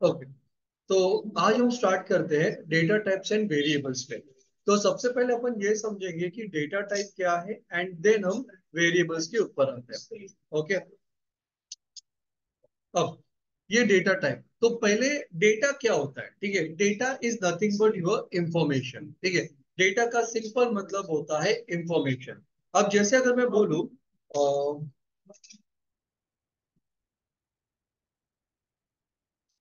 Okay, तो आज हम स्टार्ट करते हैं डेटा टाइप्स एंड वेरिएबल्स पे। तो सबसे पहले अपन ये समझेंगे कि डेटा टाइप क्या है एंड देन हम वेरिएबल्स के ऊपर आते हैं। ओके, अब ये डेटा टाइप, तो पहले डेटा क्या होता है? ठीक है, data is nothing but your information. ठीक है, डेटा का सिंपल मतलब होता है इंफॉर्मेशन। अब जैसे अगर मैं बोलूं,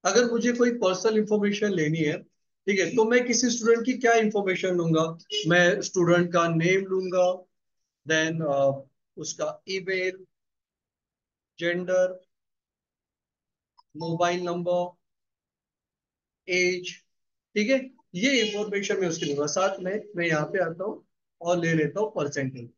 अगर मुझे कोई पर्सनल इंफॉर्मेशन लेनी है, ठीक है, तो मैं किसी स्टूडेंट की क्या इंफॉर्मेशन लूंगा? मैं स्टूडेंट का नेम लूंगा, देन उसका email, gender, mobile number, age. ठीक है, ये इंफॉर्मेशन मैं उसकी लूंगा। साथ में मैं यहाँ पे आता हूँ और ले लेता हूँ परसेंटेज।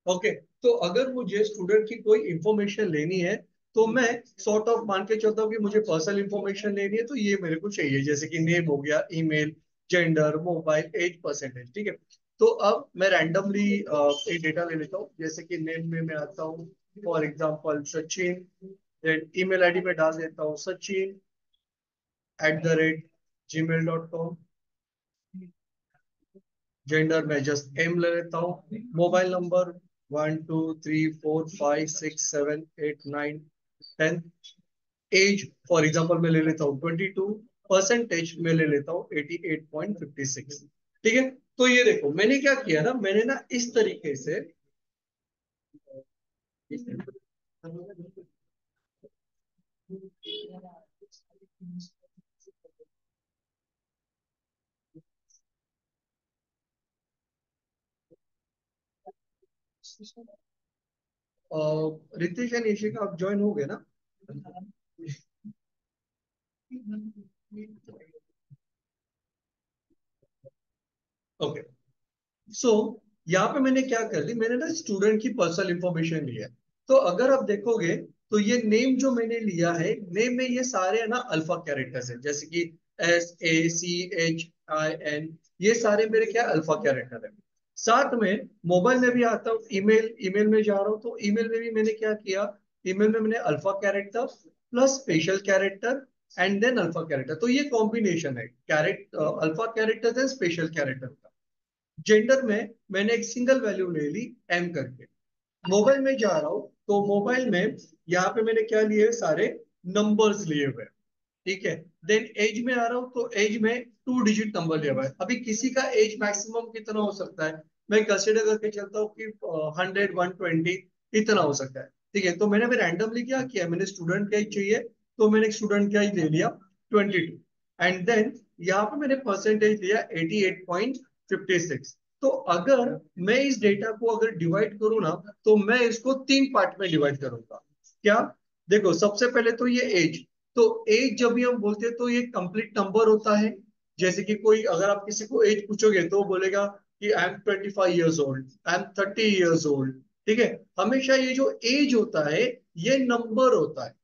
ओके, तो अगर मुझे स्टूडेंट की कोई इंफॉर्मेशन लेनी है, तो मैं सॉर्ट ऑफ मान के चलता हूँ कि मुझे पर्सनल इंफॉर्मेशन लेनी है तो ये मेरे को चाहिए, जैसे कि नेम हो गया, email, gender, mobile, age, percentage. ठीक है, तो अब मैं रैंडमली एक डेटा ले लेता हूँ, जैसे कि नेम में मैं आता हूँ, for example Sachin. Then email ID में डाल देता हूँ sachin@gmail.com। जेंडर में जस्ट एम ले लेता हूँ। Mobile number 1 2 3 4 5 6 7 8 9 10। As for example मैं ले लेता हूँ 22। परसेंटेज में ले लेता हूँ 88.56। ठीक है, तो ये देखो मैंने क्या किया ना, मैंने ना इस तरीके से रितेश एंड ईशिका आप ज्वाइन हो गए ना? ओके, सो यहाँ पे मैंने क्या कर ली, मैंने ना स्टूडेंट की पर्सनल इंफॉर्मेशन ली है। तो अगर आप देखोगे, तो ये नेम जो मैंने लिया है, नेम में ये सारे है ना अल्फा कैरेक्टर्स है, जैसे कि SACHIN, ये सारे मेरे क्या अल्फा कैरेक्टर है। साथ में मोबाइल में भी आता हूँ, ईमेल, ईमेल में जा रहा हूँ, तो ईमेल में भी मैंने क्या किया, ईमेल में मैंने alpha character plus special character and then alpha character, तो ये कॉम्बिनेशन है character, alpha character and special character का। जेंडर में मैंने एक सिंगल वैल्यू ले ली, एम करके। मोबाइल में जा रहा हूं, तो मोबाइल में यहाँ पे मैंने क्या लिए है, सारे नंबर्स लिए हुए हैं। ठीक है, देन एज में आ रहा हूँ, तो एज में 2 डिजिट नंबर लिया हुआ है। अभी किसी का एज मैक्सिमम कितना हो सकता है, मैं कंसिडर करके चलता हूँ कि 100 120 इतना हो सकता है। ठीक है, तो मैंने भी रैंडमली क्या किया, मैंने स्टूडेंट का एज चाहिए, तो मैंने एक स्टूडेंट का एज ले लिया 22। एंड देन यहाँ पे मैंने परसेंटेज लिया 88.56। तो अगर मैं इस डेटा को अगर डिवाइड करूँ ना, तो मैं इसको 3 पार्ट में डिवाइड करूंगा। क्या? देखो, सबसे पहले तो ये एज, तो एज जब भी हम बोलते हैं तो ये कंप्लीट नंबर होता है। जैसे कि कोई अगर आप किसी को एज पूछोगे तो वो बोलेगा कि I am 25 years old, I am 30 years old. ठीक है, हमेशा ये जो एज होता है ये नंबर होता है।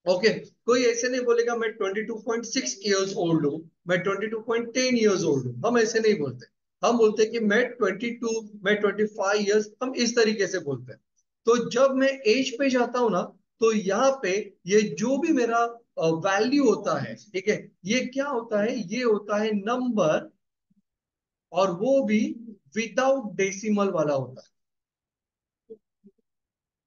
ओके, कोई ऐसे नहीं बोलेगा मैं 22.6 ईयर्स ओल्ड हूँ, मैं 22.10 ईयर्स ओल्ड हूँ, हम ऐसे नहीं बोलते। हम बोलते हैं कि मैं 22, मैं 25 ईयर्स, हम इस तरीके से बोलते हैं। तो जब मैं एज पे जाता हूँ ना, तो यहाँ पे ये जो भी मेरा वैल्यू होता है, ठीक है, ये क्या होता है, ये होता है नंबर, और वो भी विदाउट डेसिमल वाला होता है।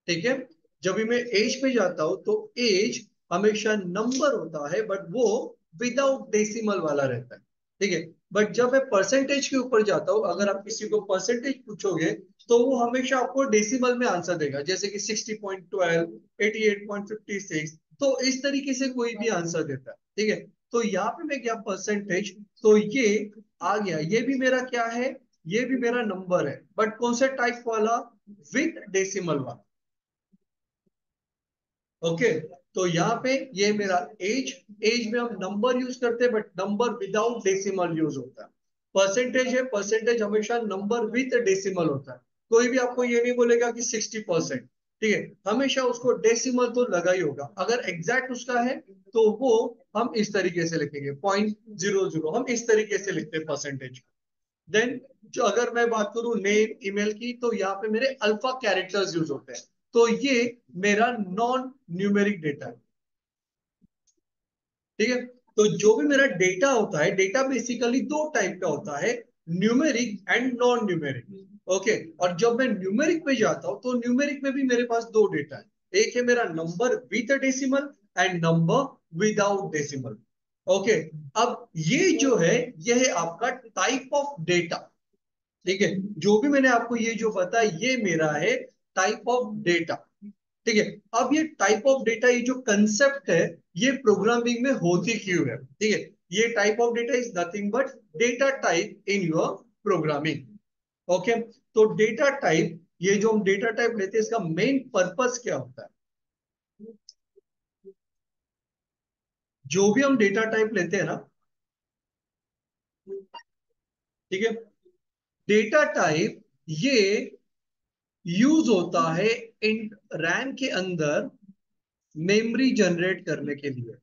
ठीक है, जब भी मैं एज पे जाता हूं तो एज हमेशा नंबर होता है, बट वो विदाउट डेसिमल वाला रहता है। ठीक है, बट जब मैं परसेंटेज के ऊपर जाता हूं, अगर आप किसी को परसेंटेज पूछोगे, तो वो हमेशा आपको डेसिमल में आंसर देगा, जैसे कि 60.12, 88.56, तो इस तरीके से कोई भी आंसर देता है। ठीक है, तो यहाँ पे मैं क्या, परसेंटेज, तो ये आ गया, ये भी मेरा क्या है, ये भी मेरा नंबर है, बट कौन से टाइप वाला, विथ डेसिमल वाला। ओके, तो यहाँ पे ये मेरा एज, एज में हम नंबर यूज करते हैं, but number without decimal use होता है। परसेंटेज है, परसेंटेज हमेशा नंबर विथ डेसिमल होता है। कोई भी आपको ये नहीं बोलेगा कि 60%। ठीक है, हमेशा उसको डेसिमल तो लगा ही होगा। अगर एग्जैक्ट उसका है, तो वो हम इस तरीके से लिखेंगे, 0.00, हम इस तरीके से लिखते हैं परसेंटेज। देन जो अगर मैं बात करूं नेम, ईमेल की, तो यहाँ पे मेरे अल्फा कैरेक्टर्स यूज होते हैं। तो ये मेरा नॉन न्यूमेरिक डेटा है। ठीक है। तो जो भी मेरा डेटा होता है, डेटा बेसिकली दो टाइप का होता है, numeric and non numeric. Okay, और जब मैं न्यूमेरिक पे जाता हूं तो न्यूमेरिक में भी मेरे पास दो डेटा है, एक है मेरा number with decimal and number without decimal. Okay, अब ये जो है यह है आपका टाइप ऑफ डेटा। ठीक है, जो भी मैंने आपको ये जो बताया ये मेरा है टाइप ऑफ डेटा। ठीक है, अब ये टाइप ऑफ डेटा, ये जो कंसेप्ट है, ये प्रोग्रामिंग में होती क्यों है? ठीक है, ये type of data is nothing but data type in your programming. Okay, तो डेटा टाइप, ये जो हम डेटा टाइप लेते हैं इसका मेन पर्पस क्या होता है? जो भी हम डेटा टाइप लेते हैं ना, ठीक है, डेटा टाइप ये यूज होता है इन रैम के अंदर मेमोरी जनरेट करने के लिए।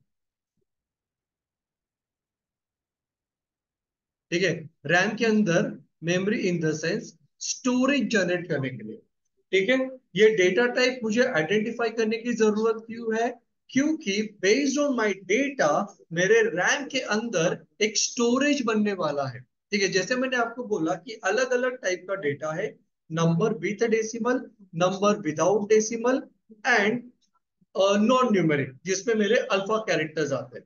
ठीक है, रैम के अंदर memory in the sense storage generate करने के लिए। ठीक है, ये डेटा टाइप मुझे आइडेंटिफाई करने की जरूरत क्यों है? क्योंकि बेस्ड ऑन माय डेटा मेरे रैम के अंदर एक स्टोरेज बनने वाला है। ठीक है, जैसे मैंने आपको बोला कि अलग अलग टाइप का डेटा है, number with decimal, number without decimal and non numeric, जिसमें मेरे अल्फा कैरेक्टर्स आते हैं।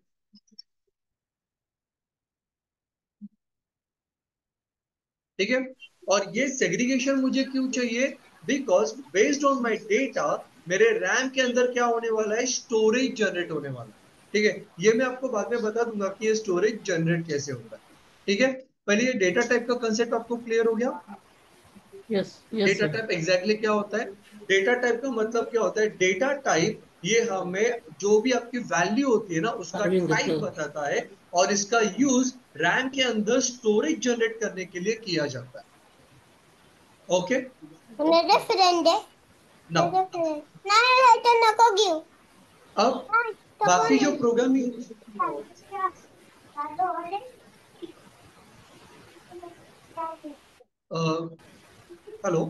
ठीक है, और ये सेग्रीगेशन मुझे क्यों चाहिए? Because based on my data मेरे रैम के अंदर क्या होने वाला है, स्टोरेज जनरेट होने वाला है। ठीक है, ये मैं आपको बाद में बता दूंगा कि ये स्टोरेज जनरेट कैसे होता है। ठीक है, पहले ये डेटा टाइप का कंसेप्ट आपको क्लियर हो गया? Yes yes data sir. Type exactly क्या होता है? डेटा टाइप का मतलब क्या होता है? डेटा टाइप ये हमें जो भी आपकी वैल्यू होती है ना उसका टाइपिंग करते टाइप हैं। बताता है, और इसका यूज रैम के अंदर स्टोरेज जनरेट करने के लिए किया जाता है। ओके, मेरे फ्रेंड है। नाउ मेरे फ्रेंड नाही लाईटर नको घेऊ. अब नाही तो बाकी कोण जो प्रोग्रामिंग, आहे? हेलो,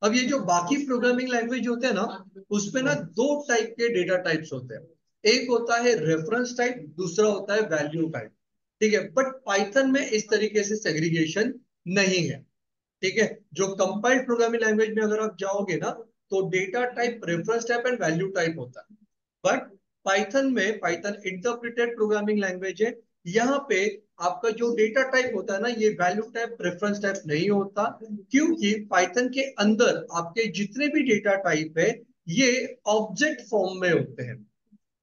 अब ये जो बाकी प्रोग्रामिंग लैंग्वेज होते हैं ना, उसमें ना दो टाइप के डेटा टाइप्स होते हैं। एक होता है रेफरेंस टाइप, दूसरा होता है वैल्यू टाइप। ठीक है, बट पाइथन में इस तरीके से सेग्रीगेशन नहीं है। ठीक है, जो कंपाइल्ड प्रोग्रामिंग लैंग्वेज में अगर आप जाओगे ना, तो data type reference type and value type होता है। बट पाइथन में, पाइथन इंटरप्रिटेड प्रोग्रामिंग लैंग्वेज है, यहाँ पे आपका जो डेटा टाइप होता है ना, ये वैल्यू टाइप रेफरेंस टाइप नहीं होता, क्योंकि पाइथन के अंदर आपके जितने भी डेटा टाइप है ये ऑब्जेक्ट फॉर्म में होते हैं।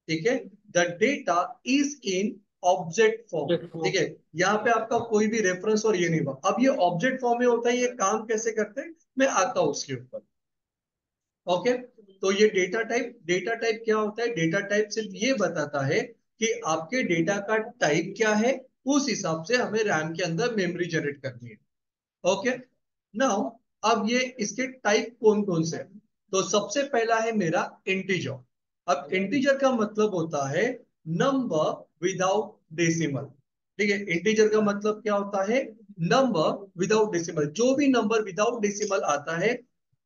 ठीक है, the data is in object form. ठीक है, यहाँ पे आपका कोई भी रेफरेंस और ये नहीं हुआ। अब ये ऑब्जेक्ट फॉर्म में होता है, ये काम कैसे करते हैं मैं आता हूँ उसके ऊपर। ओके, तो ये डेटा टाइप क्या होता है? डेटा टाइप सिर्फ ये बताता है कि आपके डेटा का टाइप क्या है, उस हिसाब से हमें रैम के अंदर मेमोरी जनरेट करनी है। ओके, नाउ अब ये इसके टाइप कौन कौन से हैं? तो सबसे पहला है मेरा इंटीजर। अब इंटीजर का मतलब होता है नंबर विदाउट डेसिमल। ठीक है, इंटीजर का मतलब क्या होता है? Number without decimal. जो भी नंबर विदाउट डेसिमल आता है,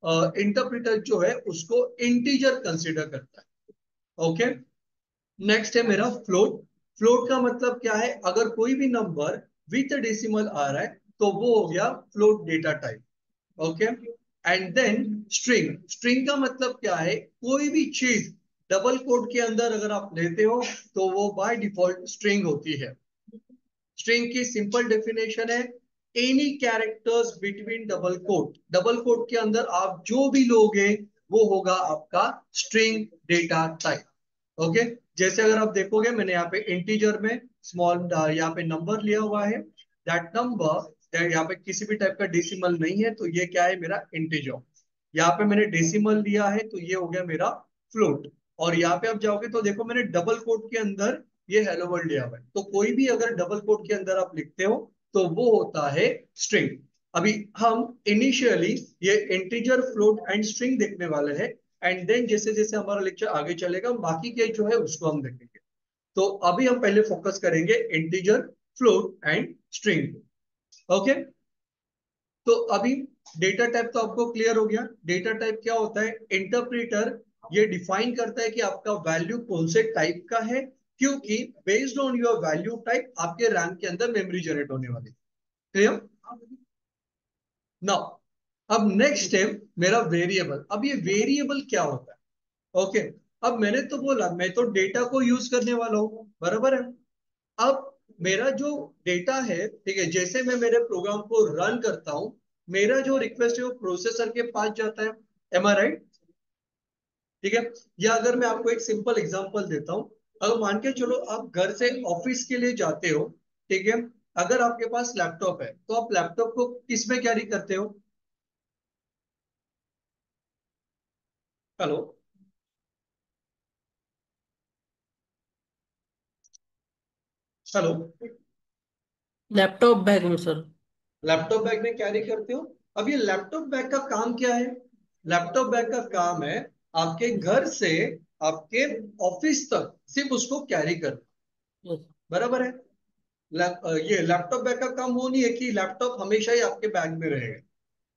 इंटरप्रेटर जो है उसको इंटीजर कंसीडर करता है। ओके, नेक्स्ट है मेरा फ्लोट। फ्लोट का मतलब क्या है? अगर कोई भी नंबर विथ डेसिमल आ रहा है तो वो हो गया float data type. Okay, and then string. String का मतलब क्या है? कोई भी चीज डबल कोड के अंदर अगर आप लेते हो तो वो बाय डिफॉल्ट स्ट्रिंग होती है। स्ट्रिंग की सिंपल डेफिनेशन है any characters between double quote. Double quote के अंदर आप जो भी लोगे वो होगा आपका स्ट्रिंग डेटा टाइप। ओके, जैसे अगर आप देखोगे मैंने यहाँ पे इंटीजर में स्मॉल यहाँ पे नंबर लिया हुआ है, दैट नंबर, यहाँ पे किसी भी टाइप का डेसिमल नहीं है तो ये क्या है? मेरा इंटीजर। यहाँ पे मैंने डेसिमल लिया है तो ये हो गया मेरा फ्लोट। और यहाँ पे आप जाओगे तो देखो मैंने डबल कोट के अंदर ये हेलो वर्ल्ड लिया हुआ है, तो कोई भी अगर डबल कोट के अंदर आप लिखते हो तो वो होता है स्ट्रिंग। अभी हम इनिशियली ये इंटीजर, फ्लोट एंड स्ट्रिंग देखने वाले हैं, एंड देन जैसे जैसे हमारा लेक्चर आगे चलेगा बाकी के जो है उसको हम देखेंगे। तो अभी हम पहले फोकस करेंगे integer, float and string. Okay, तो अभी डेटा टाइप तो आपको क्लियर हो गया। डेटा टाइप क्या होता है? इंटरप्रेटर ये डिफाइन करता है कि आपका वैल्यू कौन से टाइप का है, क्योंकि based on your value type आपके रैम के अंदर मेमोरी जनरेट होने वाली है। क्लियर? नाउ अब नेक्स्ट है मेरा वेरिएबल। अब ये वेरिएबल क्या होता है? ओके, अब मैंने तो बोला मैं तो डेटा को यूज करने वाला हूँ, बराबर है। अब मेरा जो डेटा है, ठीक है, जैसे मैं मेरे प्रोग्राम को रन करता हूं, मेरा जो रिक्वेस्ट है वो प्रोसेसर के पास जाता है। एम आई राइट? ठीक है। या अगर मैं आपको एक सिंपल एग्जांपल देता हूं, अगर मान के चलो आप घर से ऑफिस के लिए जाते हो, ठीक है, अगर आपके पास लैपटॉप है तो आप लैपटॉप को किस में कैरी करते हो? हेलो? हेलो? लैपटॉप बैग में सर। लैपटॉप बैग में कैरी करते हो। अब ये लैपटॉप बैग का काम क्या है? लैपटॉप बैग का काम है आपके घर से आपके ऑफिस तक सिर्फ उसको कैरी करना, यस। बराबर है। ये लैपटॉप बैग का काम वो नहीं है कि लैपटॉप हमेशा ही आपके बैग में रहेगा,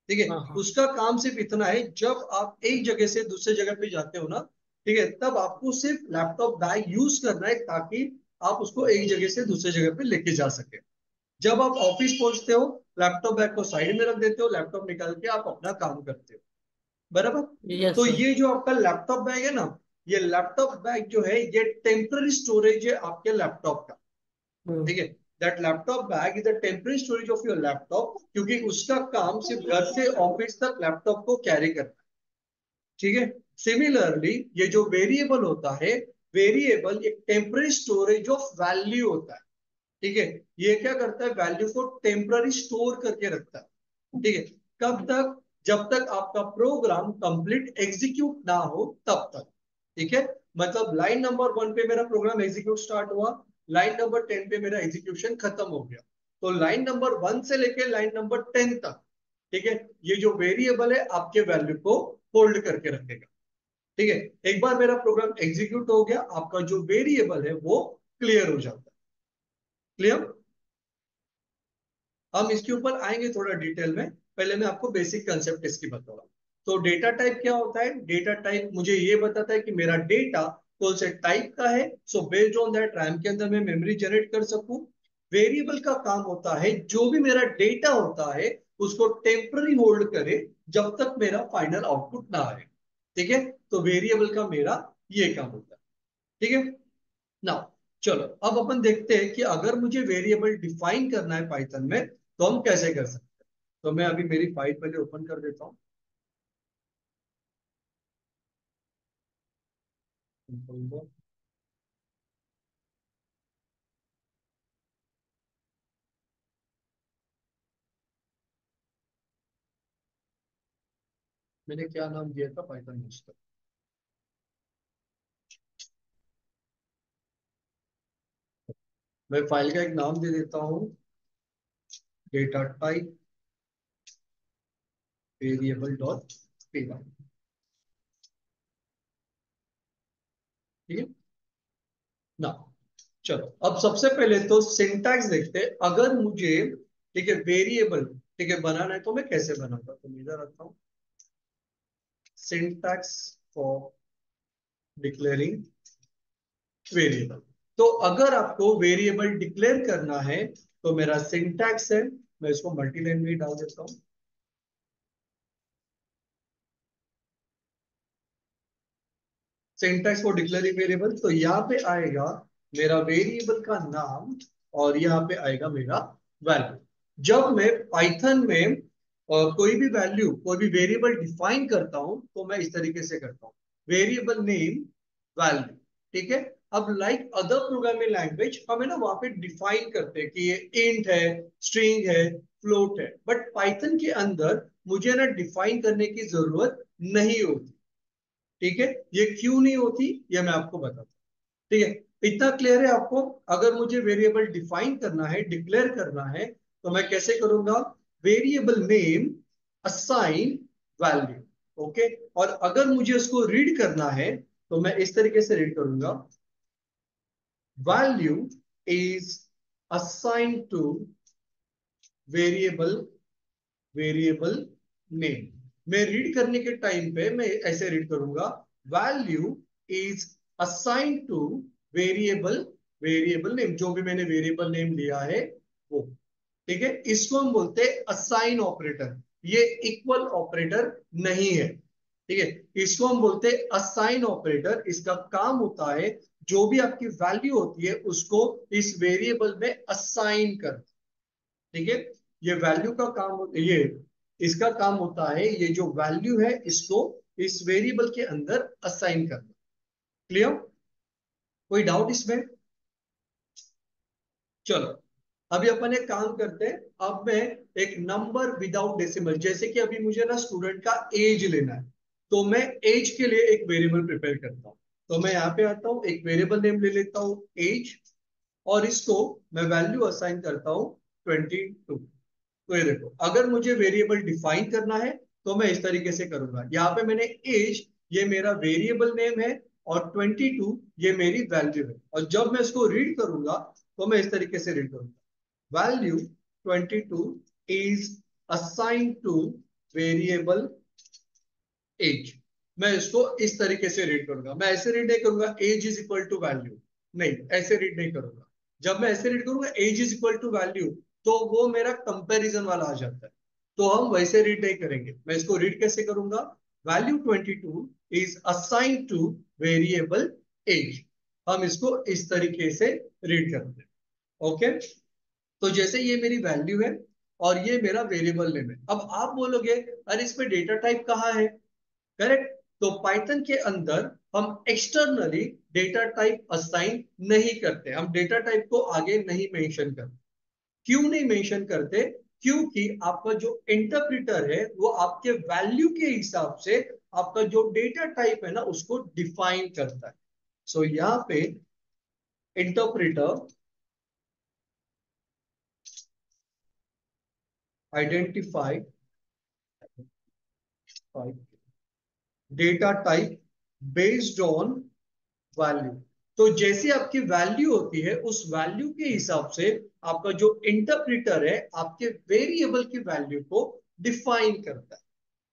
ठीक है। हाँ हाँ। उसका काम सिर्फ इतना है, जब आप एक जगह से दूसरे जगह पे जाते हो ना, ठीक है, तब आपको सिर्फ लैपटॉप बैग यूज करना है ताकि आप उसको एक जगह से दूसरे जगह पे लेके जा सके। जब आप ऑफिस पहुंचते हो, लैपटॉप बैग को साइड में रख देते हो, लैपटॉप निकाल के आप अपना काम करते हो, बराबर। यस तो सर। ये जो आपका लैपटॉप बैग है ना, ये लैपटॉप बैग जो है ये टेम्पररी स्टोरेज है आपके लैपटॉप का, हम्म। ठीक है। That laptop bag is the temporary storage of your laptop, क्योंकि उसका काम सिर्फ घर से ऑफिस तक लैपटॉप को कैरी करना है, ठीक है। सिमिलरली ये जो वेरिएबल होता है, वेरिएबल एक टेम्पररी स्टोरेज ऑफ वैल्यू होता है, ठीक है। ये क्या करता है? वैल्यू को टेम्पररी स्टोर करके रखता है, ठीक है। कब तक? जब तक आपका प्रोग्राम कंप्लीट एग्जीक्यूट ना हो तब तक, ठीक है। मतलब लाइन नंबर 1 पे मेरा प्रोग्राम एग्जीक्यूट स्टार्ट हुआ, लाइन नंबर 10 पे मेरा एग्जीक्यूशन खत्म हो गया, तो लाइन नंबर 1 से लेके लाइन नंबर 10 तक, ठीक है, ये जो वेरिएबल है आपके वैल्यू को होल्ड करके रखेगा, ठीक है। एक बार मेरा प्रोग्राम एग्जीक्यूट हो गया, आपका जो वेरिएबल है वो क्लियर हो जाता है। क्लियर? हम इसके ऊपर आएंगे थोड़ा डिटेल में, पहले मैं आपको बेसिक कंसेप्ट इसकी बताऊंगा। तो डेटा टाइप क्या होता है? डेटा टाइप मुझे ये बताता है कि मेरा डेटा कौन से टाइप का है, so based on that RAM के अंदर मैं मेमोरी जनरेट कर सकूं। वेरिएबल का काम होता है जो भी मेरा डेटा होता है उसको टेम्पररी होल्ड करे जब तक मेरा फाइनल आउटपुट ना आए, ठीक है। तो वेरिएबल का मेरा ये काम होता है, ठीक है ना। चलो अब अपन देखते हैं कि अगर मुझे वेरिएबल डिफाइन करना है पाइथन में तो हम कैसे कर सकते हैं। तो मैं अभी मेरी फाइल पहले ओपन कर देता हूँ। मैंने क्या नाम दिया था पाइथन मास्टर? मैं फाइल का एक नाम दे देता हूँ, data type variable dot P, ठीक है ना। चलो अब सबसे पहले तो सिंटैक्स देखते हैं। अगर मुझे, ठीक है, वेरिएबल, ठीक है, बनाना है तो मैं कैसे बनाऊंगा, तो मैं इधर रखता हूँ सिंटैक्स फॉर डिक्लेयरिंग वेरिएबल। तो अगर आपको वेरिएबल डिक्लेयर करना है तो मेरा सिंटैक्स है, मैं इसको मल्टीलाइन में ही डाल देता हूँ। सिंटैक्स फॉर डिक्लेयरिंग वेरिएबल, तो यहाँ पे आएगा मेरा वेरिएबल का नाम और यहाँ पे आएगा मेरा वैल्यू। जब मैं पाइथन में कोई भी वैल्यू, कोई भी वेरिएबल डिफाइन करता हूं तो मैं इस तरीके से करता हूँ, वेरिएबल नेम वैल्यू, ठीक है। अब लाइक अदर प्रोग्रामिंग लैंग्वेज हम है ना वहां पे डिफाइन करते हैं कि ये इंट है, स्ट्रिंग है, फ्लोट है, बट पाइथन के अंदर मुझे ना डिफाइन करने की जरूरत नहीं होती, ठीक है। ये क्यों नहीं होती ये मैं आपको बताता हूँ, ठीक है। इतना क्लियर है आपको? अगर मुझे वेरिएबल डिफाइन करना है, डिक्लेयर करना है, तो मैं कैसे करूंगा? Variable name assign value, okay. और अगर मुझे उसको रीड करना है तो मैं इस तरीके से रीड करूंगा, value is assign to variable, variable name. मैं रीड करने के टाइम पे मैं ऐसे रीड करूंगा, value is assign to variable variable name, जो भी मैंने वेरिएबल नेम लिया है वो, ठीक है। इसको हम बोलते हैं असाइन ऑपरेटर। ये इक्वल ऑपरेटर नहीं है, ठीक है। इसको हम बोलते हैं असाइन ऑपरेटर। इसका काम होता है जो भी आपकी वैल्यू होती है उसको इस वेरिएबल में असाइन कर, ठीक है। ये वैल्यू का काम, ये इसका काम होता है, ये जो वैल्यू है इसको इस वेरिएबल के अंदर असाइन करना। क्लियर? कोई डाउट इसमें? चलो अभी अपन एक काम करते हैं। अब मैं एक नंबर विदाउट डेसिमल, जैसे कि अभी मुझे ना स्टूडेंट का एज लेना है, तो मैं एज के लिए एक वेरिएबल प्रिपेयर करता हूँ। तो मैं यहाँ पे आता हूँ, एक वेरिएबल नेम ले लेता हूँ एज, और इसको मैं वैल्यू असाइन करता हूँ 22। तो ये देखो, अगर मुझे वेरिएबल डिफाइन करना है तो मैं इस तरीके से करूंगा। यहाँ पे मैंने एज, ये मेरा वेरिएबल नेम है, और 22 ये मेरी वैल्यू है। और जब मैं इसको रीड करूंगा तो मैं इस तरीके से रीड करूंगा, value 22 is assign to variable age. मैं इसको इस तरीके से रीड करूंगा। मैं ऐसे रीड नहीं करूंगा age is equal to value, नहीं, ऐसे रीड नहीं करूंगा। जब मैं ऐसे रीड करूंगा age is equal to value, तो वो मेरा कंपैरिजन वाला आ जाता है। तो हम वैसे रीड नहीं करेंगे। मैं इसको रीड कैसे करूंगा, value 22 is assign to variable age. हम इसको इस तरीके से रीड करते हैं, ओके। तो जैसे ये मेरी वैल्यू है और ये मेरा वेरिएबल नेम है। अब आप बोलोगे अरे इसमें डेटा टाइप कहाँ है? करेक्ट। तो पाइथन के अंदर हम एक्सटर्नली डेटा टाइप असाइन नहीं करते, हम डेटा टाइप को आगे नहीं मेंशन करते। क्यों नहीं मेंशन करते? क्योंकि आपका जो इंटरप्रिटर है वो आपके वैल्यू के हिसाब से आपका जो डेटा टाइप है ना उसको डिफाइन करता है। सो यहाँ पे interpreter identify data type based on value. तो जैसी आपकी वैल्यू होती है उस वैल्यू के हिसाब से आपका जो इंटरप्रिटर है आपके वेरिएबल की वैल्यू को डिफाइन करता है,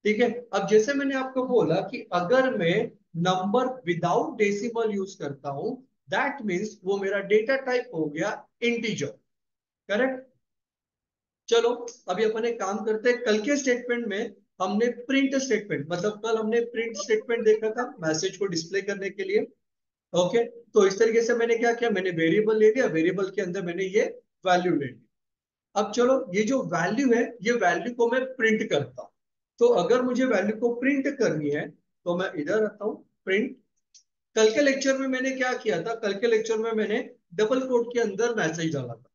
ठीक है। अब जैसे मैंने आपको बोला कि अगर मैं नंबर विदाउट डेसिमल यूज करता हूं, दैट मीन्स वो मेरा डेटा टाइप हो गया इंटीजर, करेक्ट। चलो अभी अपन एक काम करते हैं। कल के स्टेटमेंट में हमने प्रिंट स्टेटमेंट, मतलब कल हमने प्रिंट स्टेटमेंट देखा था मैसेज को डिस्प्ले करने के लिए, ओके। तो इस तरीके से मैंने क्या किया, मैंने वेरिएबल ले लिया, वेरिएबल के अंदर मैंने ये वैल्यू ले ली। अब चलो ये जो वैल्यू है ये वैल्यू को मैं प्रिंट करता हूं। तो अगर मुझे वैल्यू को प्रिंट करनी है तो मैं इधर आता हूं, प्रिंट। कल के लेक्चर में मैंने क्या किया था, कल के लेक्चर में मैंने डबल कोट के अंदर मैसेज डाला था,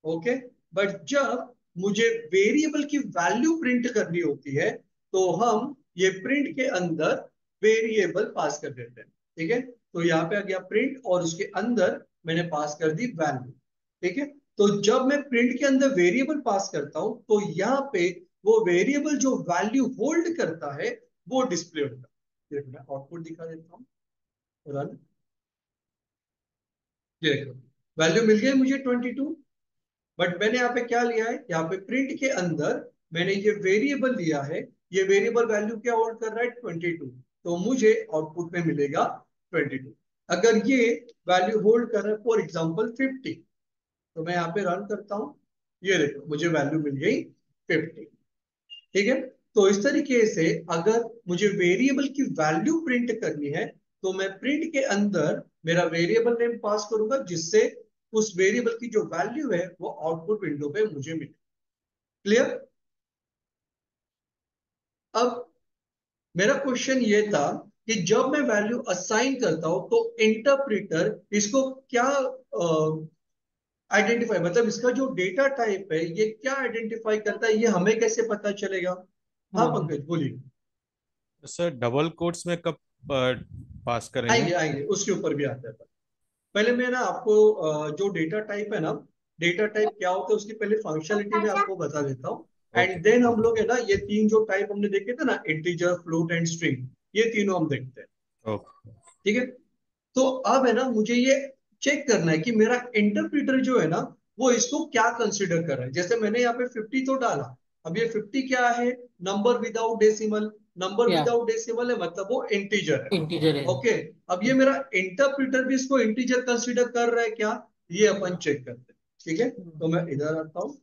ओके। बट जब मुझे वेरिएबल की वैल्यू प्रिंट करनी होती है तो हम ये प्रिंट के अंदर वेरिएबल पास कर देते हैं, ठीक है। तो यहाँ पे आ गया प्रिंट और उसके अंदर मैंने पास कर दी वैल्यू, ठीक है। तो जब मैं प्रिंट के अंदर वेरिएबल पास करता हूं तो यहाँ पे वो वेरिएबल जो वैल्यू होल्ड करता है वो डिस्प्ले होगा। देखो मैं आउटपुट दिखा देता हूँ, रन। ये देखो वैल्यू मिल गई मुझे 22। बट मैंने यहाँ पे क्या लिया है, यहाँ पे प्रिंट के अंदर मैंने ये वेरिएबल लिया है। ये वेरिएबल वैल्यू क्या होल्ड कर रहा है, 22। तो मुझे आउटपुट में मिलेगा 22। अगर ये वैल्यू होल्ड कर रहा है फॉर एग्जांपल 50, तो मैं यहाँ पे रन करता हूँ, ये देखो मुझे वैल्यू मिल गई 50, ठीक है। तो इस तरीके से अगर मुझे वेरिएबल की वैल्यू प्रिंट करनी है तो मैं प्रिंट के अंदर मेरा वेरिएबल नेम पास करूंगा जिससे उस वेरिएबल की जो वैल्यू है वो आउटपुट विंडो पे मुझे मिले। क्लियर? अब मेरा क्वेश्चन ये था कि जब मैं वैल्यू असाइन करता हूं तो इंटरप्रेटर इसको क्या आइडेंटिफाई, मतलब इसका जो डेटा टाइप है ये क्या आइडेंटिफाई करता है, ये हमें कैसे पता चलेगा? हाँ हम्म। पंकज बोलिए। सर डबल कोट्स में कब पास करेंगे? आएंगे आएंगे, उसके ऊपर भी आता है। पहले मैं ना आपको जो डेटा टाइप है ना, डेटा टाइप क्या होता है उसकी पहले फंक्शनलिटी में आपको बता देता हूँ। ओके। एंड देन हम लोग है ना ये तीन जो टाइप हमने देखे थे ना, इंटीजर, फ्लोट एंड स्ट्रिंग, ये तीनों हम देखते हैं, ओके। ठीक है। तो अब है ना मुझे ये चेक करना है कि मेरा इंटरप्रेटर जो है ना वो इसको क्या कंसिडर कर रहा है। जैसे मैंने यहाँ पे 50 तो डाला, अब ये 50 क्या है, number without decimal, number Yeah. Without decimal है, मतलब वो इंटीजर है। इंटीजर है। ओके, अब ये मेरा इंटरप्रिटर भी इसको इंटीजर कंसीडर कर रहा है क्या, ये अपन चेक करते हैं। ठीक है, तो मैं इधर आता हूँ,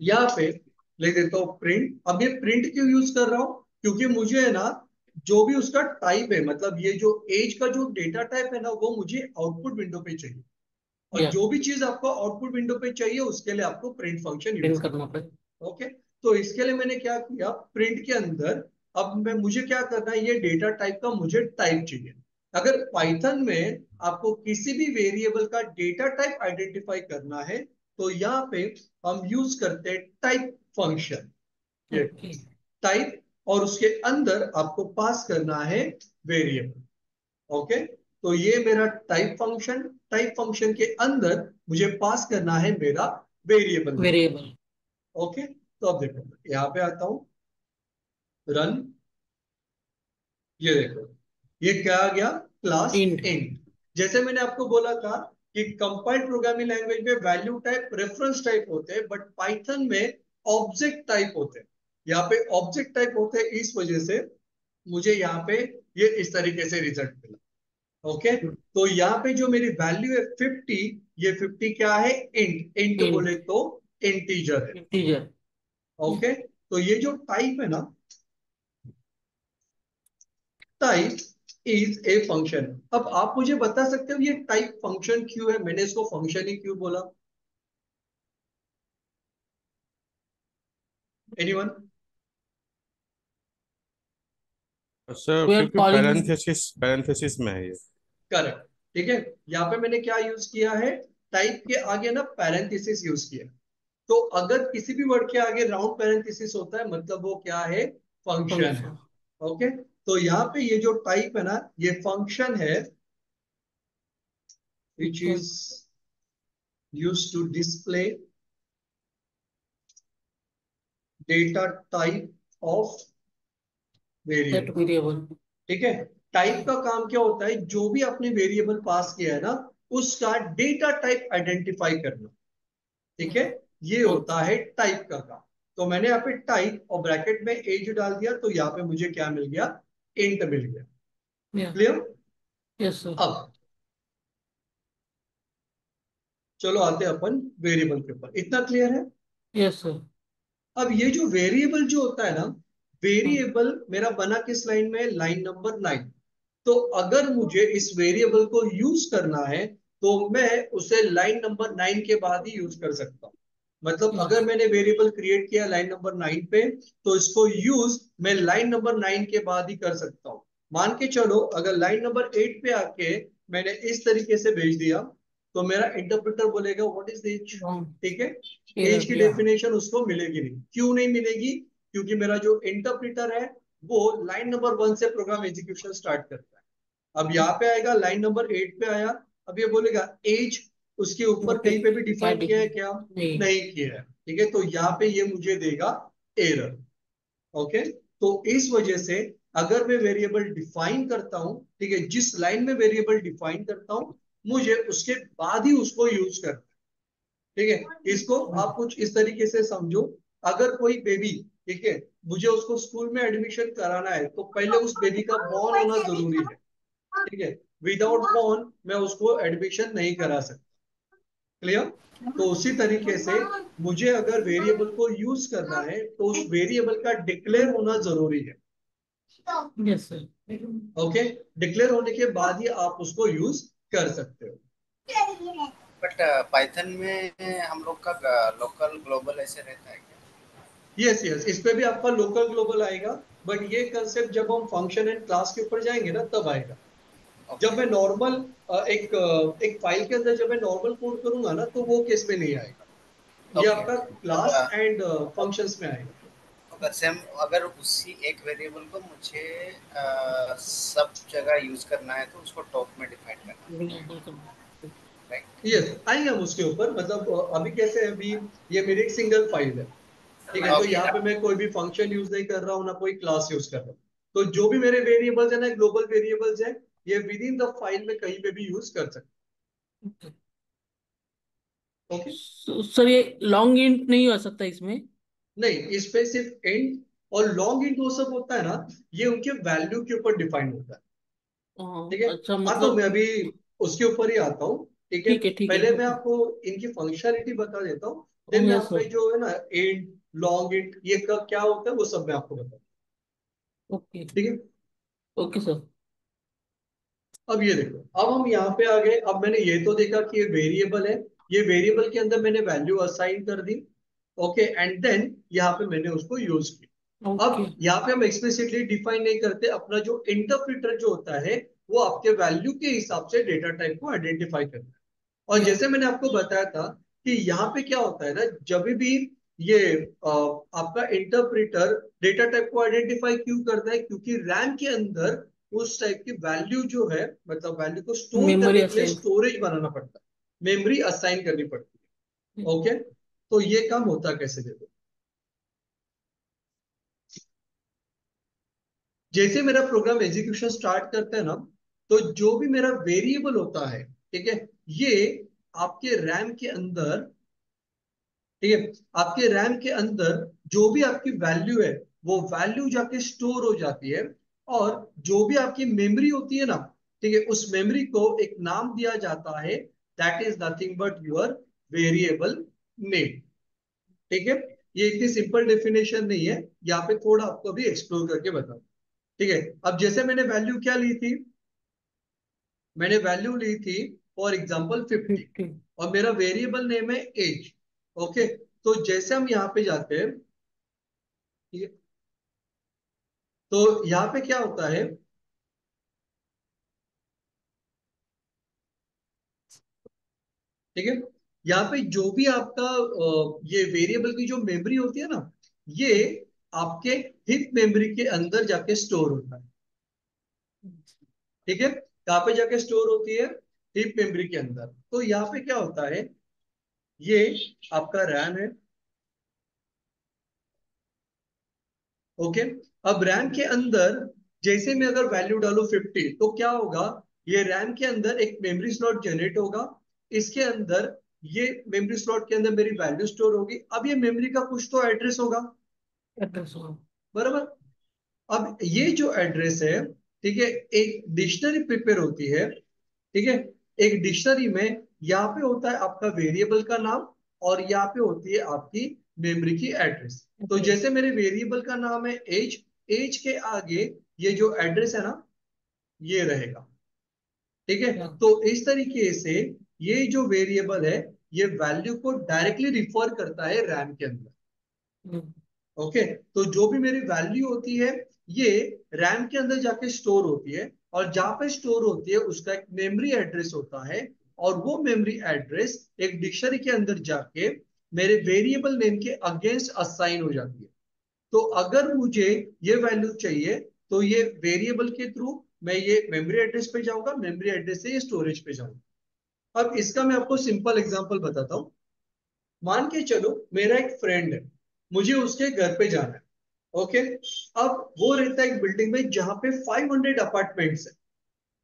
यहाँ पे लिख देता हूँ प्रिंट। अब ये प्रिंट क्यों यूज कर रहा हूँ, क्योंकि मुझे है ना जो भी उसका टाइप है, मतलब ये जो एज का जो डेटा टाइप है ना, वो मुझे आउटपुट विंडो पे चाहिए। और Yeah. जो भी चीज आपको आउटपुट विंडो पे चाहिए उसके लिए आपको प्रिंट फंक्शन यूज प्रिंट करना करना पड़ेगा। है। ओके, तो इसके लिए मैंने क्या किया, प्रिंट के अंदर अब मैं मुझे क्या करना है, ये डेटा टाइप का मुझे टाइप चाहिए। अगर पाइथन में आपको किसी भी वेरिएबल का डेटा टाइप आइडेंटिफाई करना है तो यहाँ पे हम यूज करते हैं टाइप फंक्शन। ये ओके। टाइप, और उसके अंदर आपको पास करना है वेरिएबल। ओके, तो ये मेरा टाइप फंक्शन के अंदर मुझे पास करना है मेरा वेरिएबल। वेरिएबल। ओके, तो अब देखो यहाँ पे आता हूं, रन, ये देखो ये क्या आ गया, क्लास इंट। इंट। जैसे मैंने आपको बोला था कि कंपाइल्ड प्रोग्रामिंग लैंग्वेज में वैल्यू टाइप रेफरेंस टाइप होते हैं, बट पाइथन में ऑब्जेक्ट टाइप होते हैं। यहाँ पे ऑब्जेक्ट टाइप होते हैं, इस वजह से मुझे यहाँ पे ये इस तरीके से रिजल्ट मिला। ओके, तो यहाँ पे जो मेरी वैल्यू है 50, ये 50 क्या है, इंट। इंट बोले इंट। तो इंटीजर है। इंटीजर। ओके, तो ये जो टाइप है ना, टाइप इज ए फंक्शन। अब आप मुझे बता सकते हो ये टाइप फंक्शन क्यों है, मैंने इसको फंक्शन ही क्यों बोला, एनीवन? सर वी आर क्योंकि कॉलिंग। पैरेंथेसिस पैरेंथेसिस में है ये। करेक्ट, ठीक है। यहाँ पे मैंने क्या यूज किया है, टाइप के आगे ना पैरेंथेसिस यूज किया। तो अगर किसी भी वर्ड के आगे राउंड पैरेंथेसिस होता है मतलब वो क्या है, फंक्शन है। फंक्शन। ओके, तो यहाँ पे ये जो टाइप है ना, ये फंक्शन है which is used to display data type of that variable। Variable. ठीक है, टाइप का काम क्या होता है, जो भी आपने वेरिएबल पास किया है ना, उसका डेटा टाइप आइडेंटिफाई करना। ठीक है, ये होता ओके। है टाइप का काम। तो मैंने यहाँ पे टाइप और ब्रैकेट में एज डाल दिया, तो यहाँ पे मुझे क्या मिल गया, इंट मिल गया। या। क्लियर? Yes sir. अब चलो आते हैं अपन वेरिएबल के ऊपर, इतना क्लियर है? Yes sir. अब ये जो वेरिएबल जो होता है ना, वेरिएबल मेरा बना किस लाइन में, लाइन नंबर 9। तो अगर मुझे इस वेरिएबल को यूज करना है तो मैं उसे लाइन नंबर 9 के बाद ही यूज कर सकता हूँ। मतलब यस। अगर मैंने वेरिएबल क्रिएट किया लाइन नंबर 9 पे, तो इसको यूज मैं लाइन नंबर 9 के बाद ही कर सकता हूँ। मान के चलो अगर लाइन नंबर 8 पे आके मैंने इस तरीके से भेज दिया, तो मेरा इंटरप्रेटर बोलेगा व्हाट इज एज। ठीक है, एज एरर की या। डेफिनेशन उसको मिलेगी नहीं। क्यों नहीं मिलेगी, क्योंकि मेरा जो इंटरप्रेटर है वो लाइन नंबर 1 से प्रोग्राम एग्जीक्यूशन स्टार्ट करता है। अब यहाँ पे आएगा, लाइन नंबर 8 पे आया, अब ये बोलेगा एज, उसके ऊपर कहीं पे भी क्या डिफाइन किया है डिफरेंस? क्या, नहीं। नहीं किया है। ठीक है, तो यहाँ पे ये मुझे देगा एरर। ओके, तो इस वजह से अगर मैं वेरिएबल डिफाइन करता हूं, ठीक है, जिस लाइन में वेरिएबल डिफाइन करता हूं, मुझे उसके बाद ही उसको यूज करना है। ठीक है, इसको आप कुछ इस तरीके से समझो, अगर कोई बेबी, ठीक है, मुझे उसको स्कूल में एडमिशन कराना है तो पहले उस बेबी का बॉर्न होना जरूरी है। ठीक है, विदाउट बॉर्न मैं उसको एडमिशन नहीं करा सकता। क्लियर? तो उसी तरीके से मुझे अगर वेरिएबल को यूज करना है तो उस वेरिएबल का डिक्लेयर होना जरूरी है। Yes sir. ओके, डिक्लेयर होने के बाद ही आप उसको यूज कर सकते हो। बट पाइथन में हम लोग का लोकल ग्लोबल ऐसे रहता है क्या? यस यस, इस पे भी आपका लोकल ग्लोबल आएगा, बट ये कंसेप्ट जब हम फंक्शन एंड क्लास के ऊपर जाएंगे ना तब आएगा। जब ओके। मैं नॉर्मल एक फाइल के अंदर जब मैं नॉर्मल कोड करूंगा ना तो वो केस में नहीं आएगा, ये ओके। आपका क्लास एंड फंक्शंस में आएगा। अगर सेम, अगर उसी एक वेरिएबल को मुझे सब जगह यूज करना है तो उसको टॉप में डिफाइन करना है, राइट? यस, आएंगे हम उसके ऊपर, मतलब अभी कैसे है, अभी ये मेरी एक सिंगल फाइल है। ठीक है, तो ओके। यहाँ पे मैं कोई भी फंक्शन यूज नहीं कर रहा हूँ ना कोई क्लास यूज कर रहा हूँ। तो जो भी मेरे वेरिएबल्स है ना, ग्लोबल वेरिएबल्स है, ये विद इन द फाइल में कहीं पे भी यूज कर सकते हैं। ओके, सर ये लॉन्ग इंट नहीं हो सकता इसमें? नहीं, इस पे सिर्फ एंड और लॉन्ग इंट वो सब होता है ना, ये उनके वैल्यू के ऊपर डिफाइन होता है। ठीक है, अच्छा हाँ तो मैं मतलब। अभी उसके ऊपर ही आता हूँ। ठीक है, ठीक है पहले मैं ओके। आपको इनकी फंक्शनलिटी बता देता हूँ, देन मैं यस आपको सर। जो है ना इंट, लॉन्ग इंट, ये कब क्या होता है वो सब मैं आपको बताऊँ। ओके। ठीक है, ओके सर। अब ये देखो, अब हम यहाँ पे आ गए। अब मैंने ये तो देखा कि ये वेरिएबल है, ये वेरिएबल के अंदर मैंने वैल्यू असाइन कर दी। ओके, एंड देन यहाँ पे मैंने उसको यूज किया। ओके। अब यहाँ पे हम एक्सप्लिसिटली डिफाइन नहीं करते, अपना जो इंटरप्रेटर जो होता है वो आपके वैल्यू के हिसाब से डेटा टाइप को आइडेंटिफाई करता है। और या। जैसे मैंने आपको बताया था कि यहाँ पे क्या होता है ना, जब भी ये आपका इंटरप्रेटर डेटा टाइप को आइडेंटिफाई क्यों करता है, क्योंकि रैम के अंदर उस टाइप की वैल्यू जो है, मतलब वैल्यू को स्टोर मेमोरी करने के लिए असाइन। स्टोरेज बनाना पड़ता है, मेमोरी असाइन करनी पड़ती है। ओके, तो ये काम होता कैसे देखो, जैसे मेरा प्रोग्राम एग्जीक्यूशन स्टार्ट करता है ना, तो जो भी मेरा वेरिएबल होता है, ठीक है, ये आपके रैम के अंदर, ठीक है, आपके रैम के अंदर जो भी आपकी वैल्यू है वो वैल्यू जाके स्टोर हो जाती है। और जो भी आपकी मेमोरी होती है ना, ठीक है, उस मेमोरी को एक नाम दिया जाता है, that is nothing but your variable name. ठीक है, ये इतनी सिंपल डेफिनेशन नहीं है, यहाँ पे थोड़ा आपको अभी एक्सप्लोर करके बताऊं। ठीक है, अब जैसे मैंने वैल्यू क्या ली थी, मैंने वैल्यू ली थी फॉर एग्जांपल 50, 50। और मेरा वेरिएबल नेम है एज। ओके, तो जैसे हम यहाँ पे जाते हैं, ठीक है, तो यहाँ पे क्या होता है, ठीक है, यहाँ पे जो भी आपका ये वेरिएबल की जो मेमोरी होती है ना, ये आपके हिप मेमोरी के अंदर जाके स्टोर होता है। ठीक है, कहाँ पे जाके स्टोर होती है, हिप मेमोरी के अंदर। तो यहाँ पे क्या होता है, ये आपका रैम है। ओके, अब रैम के अंदर जैसे मैं अगर वैल्यू डालू 50, तो क्या होगा, ये रैम के अंदर एक मेमोरी स्लॉट जनरेट होगा, इसके अंदर ये मेमोरी स्लॉट के अंदर मेरी वैल्यू स्टोर होगी। अब ये मेमोरी का कुछ तो एड्रेस होगा, एड्रेस होगा। बराबर। अब ये जो एड्रेस है, ठीक है, एक डिक्शनरी प्रिपेयर होती है। ठीक है, एक डिक्शनरी में यहाँ पे होता है आपका वेरिएबल का नाम, और यहाँ पे होती है आपकी मेमोरी की एड्रेस। तो एड्रेस। जैसे मेरे वेरिएबल का नाम है एज, एज के आगे ये जो एड्रेस है ना, ये रहेगा। ठीक है, या। तो इस तरीके से ये जो वेरिएबल है, ये वैल्यू को डायरेक्टली रिफर करता है रैम के अंदर। ओके, तो जो भी मेरी वैल्यू होती है, ये रैम के अंदर जाके स्टोर होती है, और जहां पे स्टोर होती है उसका एक मेमोरी एड्रेस होता है, और वो मेमोरी एड्रेस एक डिक्शनरी के अंदर जाके मेरे वेरिएबल नेम के अगेंस्ट असाइन हो जाती है। तो अगर मुझे ये वैल्यू चाहिए, तो ये वेरिएबल के थ्रू मैं ये मेमोरी एड्रेस पे जाऊंगा, मेमोरी एड्रेस से ये स्टोरेज पे जाऊंगा। अब इसका मैं आपको सिंपल एग्जांपल बताता हूँ। मान के चलो मेरा एक फ्रेंड है, मुझे उसके घर पे जाना है। ओके, अब वो रहता है एक बिल्डिंग में जहां पे 500 अपार्टमेंट्स है,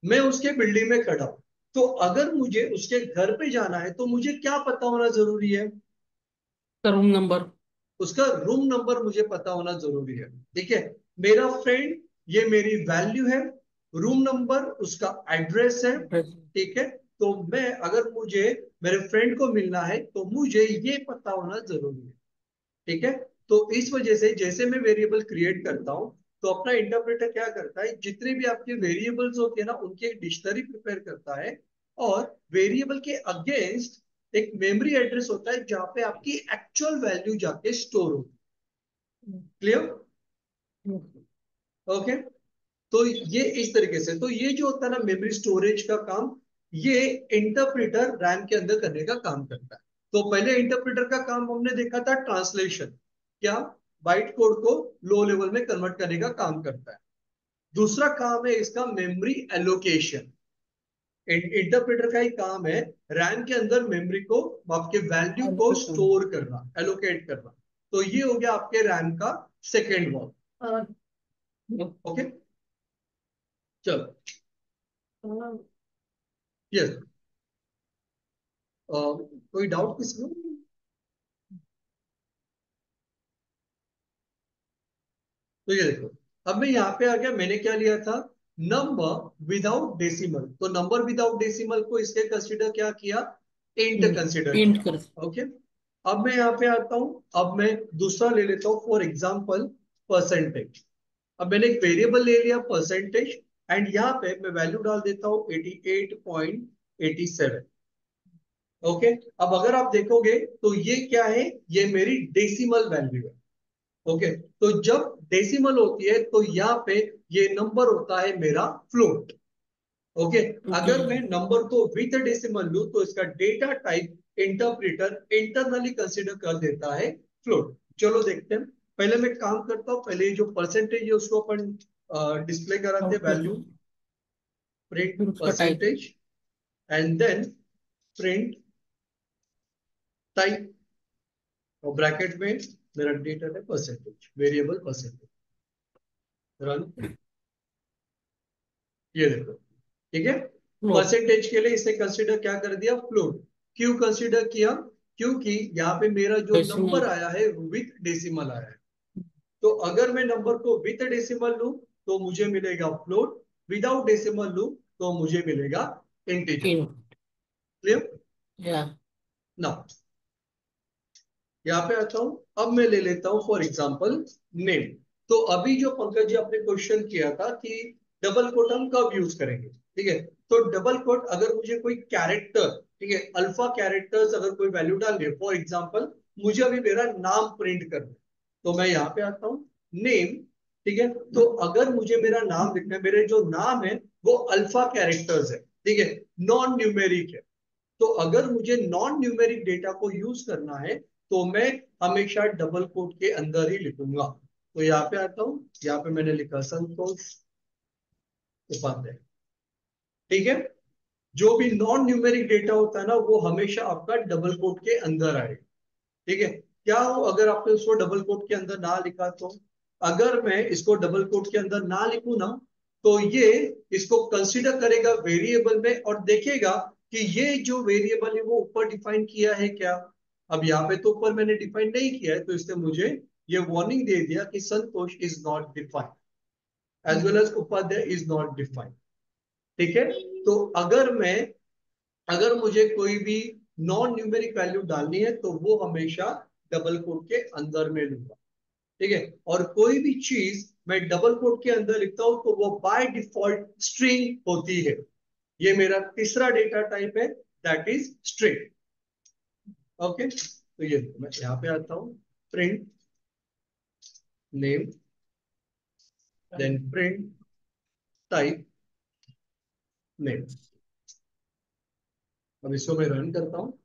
मैं उसके बिल्डिंग में खड़ा हूं। तो अगर मुझे उसके घर पे जाना है, तो मुझे क्या पता होना जरूरी है, रूम नंबर। उसका रूम नंबर मुझे पता होना जरूरी है। ठीक है, मेरा फ्रेंड ये मेरी वैल्यू है, रूम नंबर उसका एड्रेस है। एड्रेस। ठीक है, तो मैं अगर मुझे मेरे फ्रेंड को मिलना है, तो मुझे ये पता होना जरूरी है। ठीक है, तो इस वजह से जैसे मैं वेरिएबल क्रिएट करता हूं, तो अपना इंटरप्रेटर क्या करता है, जितने भी आपके वेरिएबल्स होते हैं ना, उनकी एक डिक्शनरी प्रिपेयर करता है, और वेरिएबल के अगेंस्ट एक मेमोरी एड्रेस होता है जहां पे आपकी एक्चुअल वैल्यू जाके स्टोर होती है। क्लियर? ओके, तो ये इस तरीके से, तो ये जो होता है ना मेमोरी स्टोरेज का काम, ये इंटरप्रेटर रैम के अंदर करने का काम करता है। तो पहले इंटरप्रेटर का काम हमने देखा था ट्रांसलेशन, क्या बाइट कोड को लो लेवल में कन्वर्ट करने का काम करता है। दूसरा काम है इसका मेमोरी एलोकेशन। इंटरप्रेटर का ही काम है रैम के अंदर मेमोरी को, आपके वैल्यू को एलोकेट करना। स्टोर करना, एलोकेट करना। तो ये हो गया आपके रैम का सेकेंड वर्क। ओके, चलो, यस, कोई डाउट किसी को? तो ये देखो, अब मैं यहाँ पे आ गया, मैंने क्या लिया था, नंबर विदाउट डेसिमल। तो नंबर विदाउट डेसिमल को इसके कंसीडर क्या किया, इंट कंसीडर इंट किया। कर। ओके, अब मैं यहाँ पे आता हूँ, अब मैं दूसरा ले लेता हूँ, फॉर एग्जाम्पल परसेंटेज। अब मैंने एक वेरिएबल ले लिया परसेंटेज, एंड यहाँ पे मैं वैल्यू डाल देता हूँ 88.87। ओके, अब अगर आप देखोगे तो ये क्या है, ये मेरी डेसिमल वैल्यू है। ओके, तो जब डेसिमल होती है तो यहाँ पे ये नंबर होता है मेरा फ्लोट। ओके, ओके अगर मैं नंबर को विथ डेसिमल लूं तो इसका data type interpreter internally consider कर देता है फ्लोट। चलो देखते हैं, पहले मैं काम करता हूँ, पहले जो परसेंटेज है उसको अपन डिस्प्ले कराते हैं, ओके वैल्यू सर। प्रिंट फिर उसका type. Percentage, and then print type, और ब्रैकेट में मेरा डेटा है परसेंटेज, वेरिएबल परसेंटेज, रन। ये देखो, ठीक है, फ्लोट। परसेंटेज के लिए इसे कंसीडर क्या कर दिया, फ्लोट। क्यों कंसीडर किया, क्योंकि यहाँ पे मेरा जो डेसिमल। नंबर आया है विथ डेसिमल आया है। तो अगर मैं नंबर को विथ डेसिमल लूं तो मुझे मिलेगा फ्लोट, विदाउट डेसिमल लूं तो मुझे मिलेगा इंटीजर। इंट। क्लियर या। ना, यहाँ पे आता हूँ, अब मैं ले लेता हूँ फॉर एग्जाम्पल नेम। तो अभी जो पंकज जी आपने क्वेश्चन किया था कि डबल कोट हम कब यूज करेंगे, ठीक है, तो डबल कोट अगर मुझे कोई कैरेक्टर, ठीक है, अल्फा कैरेक्टर्स अगर कोई वैल्यू डाल रही है, फॉर एग्जाम्पल मुझे अभी मेरा नाम प्रिंट करना है, तो मैं यहाँ पे आता हूँ नेम, ठीक है, तो अगर मुझे मेरा नाम लिखना है, मेरे जो नाम है वो अल्फा कैरेक्टर्स है, ठीक है, नॉन न्यूमेरिक है। तो अगर मुझे नॉन न्यूमेरिक डेटा को यूज करना है तो मैं हमेशा डबल कोट के अंदर ही लिखूंगा। तो यहाँ पे आता हूँ, यहाँ पे मैंने लिखा संतोष उपाध्याय, ठीक है, जो भी नॉन न्यूमेरिक डेटा होता है ना वो हमेशा आपका डबल कोट के अंदर आएगा। ठीक है, क्या हो अगर आपने उसको डबल कोट के अंदर ना लिखा तो, अगर मैं इसको डबल कोट के अंदर ना लिखूं ना तो ये इसको कंसीडर करेगा वेरिएबल में और देखेगा कि ये जो वेरिएबल है वो ऊपर डिफाइन किया है क्या। अब यहाँ पे तो ऊपर मैंने डिफाइन नहीं किया है, तो इसने मुझे ये वार्निंग दे दिया कि Santosh is not defined as well as Upadhyay is not defined. ठीक है, तो अगर मुझे कोई भी नॉन न्यूमेरिक वैल्यू डालनी है तो वो हमेशा डबल कोट के अंदर में लूंगा। ठीक है, और कोई भी चीज मैं डबल कोट के अंदर लिखता हूं तो वो बाय डिफॉल्ट स्ट्रिंग होती है। ये मेरा तीसरा डेटा टाइप है, दैट इज स्ट्रिंग। ओके, तो ये मैं यहाँ पे आता हूँ, print name, then print type name. अब इसको मैं रन करता हूँ,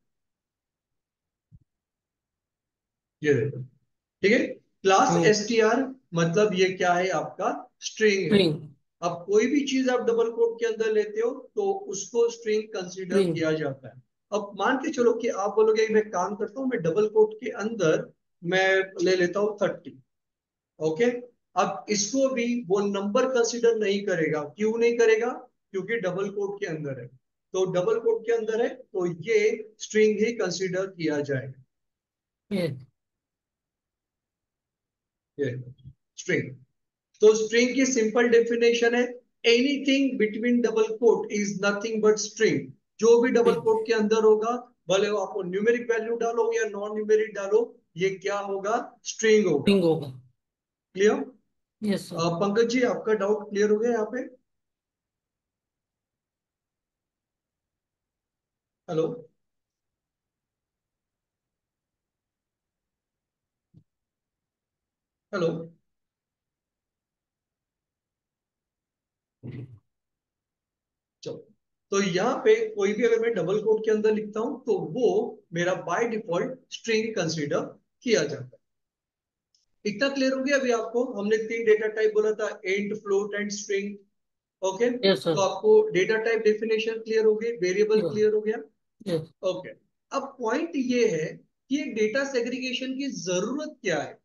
ये देखो, ठीक है, क्लास str मतलब ये क्या है, आपका स्ट्रिंग है। स्ट्रिंग। अब कोई भी चीज आप डबल कोट के अंदर लेते हो तो उसको स्ट्रिंग कंसीडर स्ट्रिंग। किया जाता है। अब मान के चलो कि आप बोलोगे मैं काम करता हूँ, मैं डबल कोट के अंदर मैं ले लेता हूँ 30। ओके, अब इसको भी वो नंबर कंसीडर नहीं करेगा, क्यों नहीं करेगा, क्योंकि डबल कोट के अंदर है। तो डबल कोट के अंदर है तो ये स्ट्रिंग ही कंसीडर किया जाएगा। यस। ये स्ट्रिंग, तो स्ट्रिंग की सिंपल डेफिनेशन है, anything between double quote is nothing but string. जो भी डबल कोट के अंदर होगा, भले वो आपको न्यूमेरिक वैल्यू डालो या नॉन न्यूमेरिक डालो, ये क्या होगा, स्ट्रिंग होगा। स्ट्रिंग होगा। Clear, yes sir. Pankaj ji आपका डाउट क्लियर हो गया यहाँ पे। हेलो, हेलो, चलो, तो यहाँ पे कोई भी अगर मैं डबल कोट के अंदर लिखता हूं तो वो मेरा बाय डिफॉल्ट स्ट्रिंग कंसीडर किया जाता है। इतना क्लियर हो गया अभी आपको, हमने तीन डेटा टाइप बोला था, int float and string. Okay, yes तो सर। आपको डेटा टाइप डेफिनेशन क्लियर हो गई, वेरिएबल क्लियर हो गया। यस। ओके, अब पॉइंट ये है कि एक डेटा सेग्रीगेशन की जरूरत क्या है।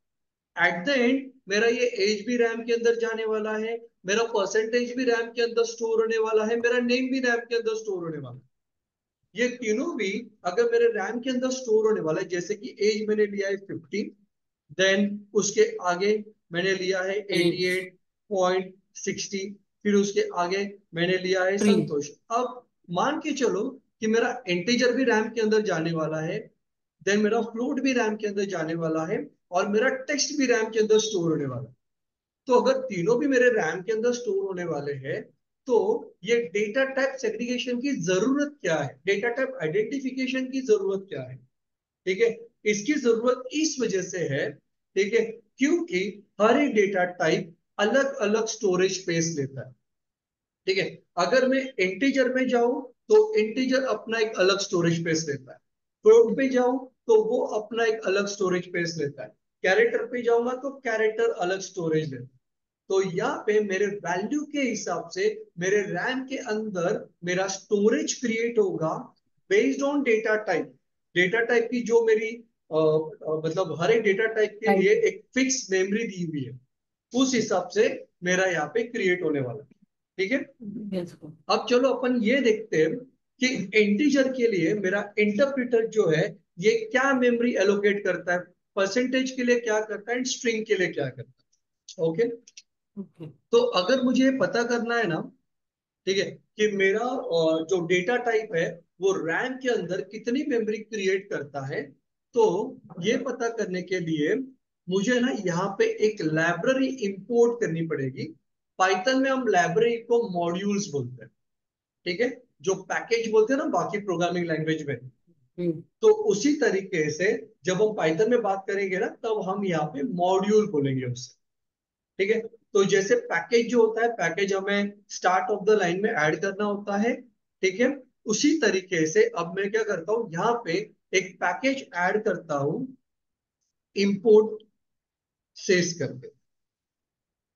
एट द एंड मेरा ये एज भी रैम के अंदर जाने वाला है, मेरा परसेंटेज भी रैम के अंदर स्टोर होने वाला है, मेरा नेम भी रैम के अंदर स्टोर होने वाला है। ये तीनों भी अगर मेरे रैम के अंदर स्टोर होने वाला है, जैसे कि एज मैंने लिया है 15, देन उसके आगे मैंने लिया है 8 88.60, फिर उसके आगे मैंने लिया है 3 संतोष। अब मान के चलो कि मेरा इंटीजर भी रैम के अंदर जाने वाला है, देन मेरा फ्लोट भी रैम के अंदर जाने वाला है, और मेरा टेक्स्ट भी रैम के अंदर स्टोर होने वाला है। तो अगर तीनों भी मेरे रैम के अंदर स्टोर होने वाले हैं, तो ये डेटा टाइप सेग्रीगेशन की जरूरत क्या है, डेटा टाइप आइडेंटिफिकेशन की जरूरत क्या है? ठीक है, इसकी जरूरत इस वजह से है, ठीक है, क्योंकि हर एक डेटा टाइप अलग अलग स्टोरेज स्पेस लेता है। ठीक है, अगर मैं इंटीजर में जाऊं तो इंटीजर अपना एक अलग स्टोरेज स्पेस लेता है, फ्लोट पे जाऊं तो वो अपना एक अलग स्टोरेज स्पेस लेता है, कैरेक्टर पे जाऊंगा तो कैरेक्टर अलग स्टोरेज लेता है। तो यहाँ पे मेरे वैल्यू के हिसाब से मेरे रैम के अंदर मेरा स्टोरेज क्रिएट होगा based on data type. Data type की जो मेरी मतलब हर एक डेटा टाइप के लिए एक फिक्स मेमोरी दी हुई है, उस हिसाब से मेरा यहाँ पे क्रिएट होने वाला है। ठीक है, yes अब चलो अपन ये देखते हैं कि इंटीजर के लिए मेरा इंटरप्रेटर जो है ये क्या मेमोरी एलोकेट करता है, परसेंटेज के लिए क्या करता है, स्ट्रिंग के लिए क्या करता है। ओके, okay तो अगर मुझे पता करना है ना, ठीक है, कि मेरा जो डेटा टाइप है वो रैम के अंदर कितनी मेमोरी क्रिएट करता है, तो ये पता करने के लिए मुझे ना यहाँ पे एक लाइब्रेरी इंपोर्ट करनी पड़ेगी। पाइथन में हम लाइब्रेरी को मॉड्यूल्स बोलते हैं, ठीक है, जो पैकेज बोलते हैं ना बाकी प्रोग्रामिंग लैंग्वेज में। तो उसी तरीके से जब हम पाइथन में बात करेंगे ना, तब हम यहाँ पे मॉड्यूल बोलेंगे उससे। ठीक है, तो जैसे पैकेज जो होता है, पैकेज हमें स्टार्ट ऑफ द लाइन में ऐड करना होता है। ठीक है, उसी तरीके से अब मैं क्या करता हूँ, यहाँ पे एक पैकेज ऐड करता हूँ इंपोर्ट सेस करके।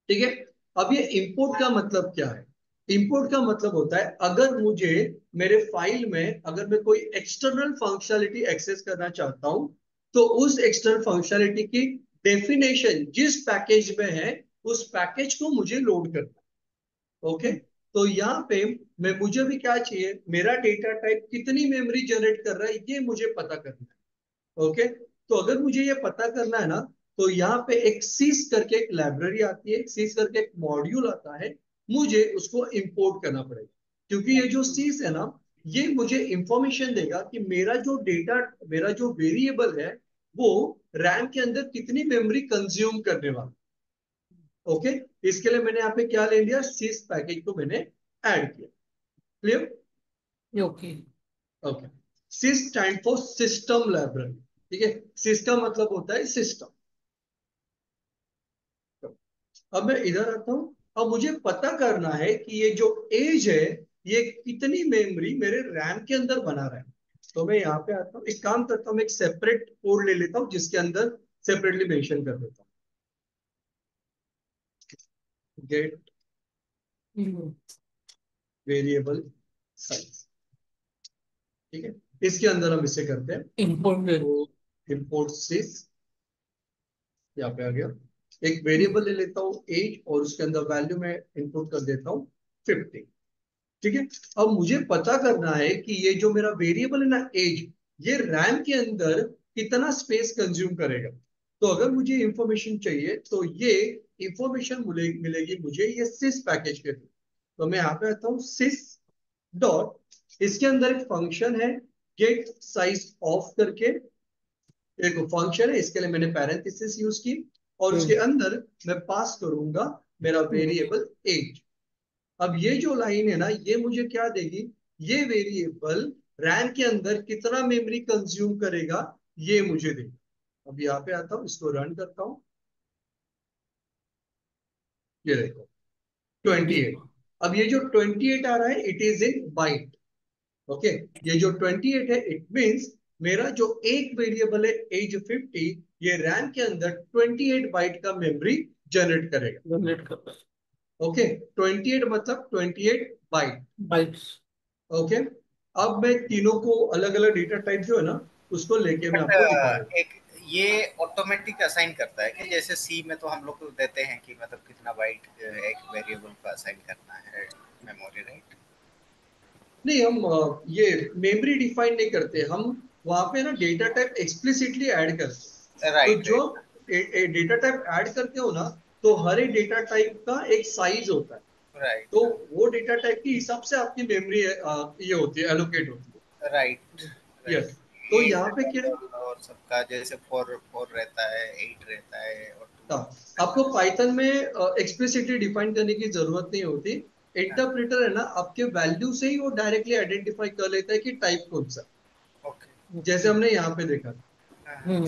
ठीक है, अब ये इंपोर्ट का मतलब क्या है? इंपोर्ट का मतलब होता है अगर मुझे मेरे फाइल में अगर मैं कोई एक्सटर्नल फंक्शनलिटी एक्सेस करना चाहता हूं, तो उस एक्सटर्नल फंक्शनलिटी की डेफिनेशन जिस पैकेज में है उस पैकेज को मुझे लोड करना है। ओके, तो यहाँ पे मैं मुझे भी क्या चाहिए, मेरा डेटा टाइप कितनी मेमोरी जनरेट कर रहा है ये मुझे पता करना है। ओके, तो अगर मुझे ये पता करना है ना, तो यहाँ पे एक सीस करके एक लाइब्रेरी आती है, सीस करके एक मॉड्यूल आता है, मुझे उसको इंपोर्ट करना पड़ेगा। क्योंकि ये जो सीस है ना, ये मुझे इंफॉर्मेशन देगा कि मेरा जो डेटा, मेरा जो वेरिएबल है वो रैम के अंदर कितनी मेमोरी कंज्यूम करने वाला। ओके, इसके लिए मैंने यहाँ पे क्या ले लिया, सीस पैकेज को मैंने ऐड किया। Clear? okay okay, sys stand for system library. ठीक है, सिस का मतलब होता है सिस्टम। अब मैं इधर आता हूं, अब मुझे पता करना है कि ये जो एज है ये कितनी मेमोरी मेरे रैम के अंदर बना रहा है। तो मैं यहाँ पे आता हूँ, एक काम करता हूँ, मैं एक सेपरेट कोड ले लेता हूँ जिसके अंदर सेपरेटली मेंशन कर देता हूँ, गेट वेरिएबल साइज। ठीक है, इसके अंदर हम इसे करते हैं import तो इंपोर्ट सिस, यहाँ पे आ गया। एक वेरिएबल ले लेता हूँ एज, और उसके अंदर वैल्यू में इनपुट कर देता हूँ 50। ठीक है, अब मुझे पता करना है कि ये जो मेरा वेरिएबल है ना एज, ये रैम के अंदर कितना स्पेस कंज्यूम करेगा। तो अगर मुझे इंफॉर्मेशन चाहिए तो ये इंफॉर्मेशन मिलेगी मुझे ये सिस पैकेज के थ्रू। तो मैं यहाँ पे आता हूँ सिस डॉट, इसके अंदर एक फंक्शन है गेट साइज ऑफ करके, एक फंक्शन है, इसके लिए मैंने पैरेंथेसिस यूज की, और उसके अंदर मैं पास करूंगा मेरा वेरिएबल एज। अब ये जो लाइन है ना, ये मुझे क्या देगी, ये वेरिएबल रैम के अंदर कितना मेमोरी कंज्यूम करेगा ये मुझे देगा। अब यहाँ पे आता हूँ, इसको रन करता हूँ, ये देखो 28। अब ये जो 28 आ रहा है it is in byte. Okay, ये जो 28 है इट मींस मेरा जो एक वेरिएबल है एज 50, ये रैम के अंदर 28 बाइट का मेमोरी जनरेट करेगा। जनरेट करता है ओके, 28 मतलब 28 बाइट। bytes ओके, अब मैं तीनों को अलग अलग डेटा टाइप जो है ना उसको लेके मैं आपको दिखा रहा हूँ। एक ये ऑटोमेटिक असाइन करता है कि जैसे सी में तो हम लोग को देते हैं कि मतलब कितना बाइट एक वेरिएबल को असाइन करना है मेमोरी, राइट? नहीं, हम ये मेमोरी डिफाइन नहीं करते, हम वहां पे ना डेटा टाइप एक्सप्लिसिटली ऐड करते हैं। तो राइट जो राइट डेटा टाइप ऐड करते हो ना, तो हर एक डेटा टाइप का एक साइज होता है, राइट तो वो डेटा टाइप के हिसाब से आपकी मेमोरी ये होती है, एलोकेट होती है। Right yes, right. तो ये यहाँ पे क्या है, और सबका जैसे 4 रहता है, 8 रहता है और 2 हाँ, आपको पाइथन में एक्सप्लिसिटली डिफाइन करने की जरूरत नहीं होती। इंटरप्रेटर है ना, आपके वैल्यू से ही वो डायरेक्टली आइडेंटिफाई कर लेता है कि टाइप कौन सा, ओके। जैसे हमने यहाँ पे देखा। हाँ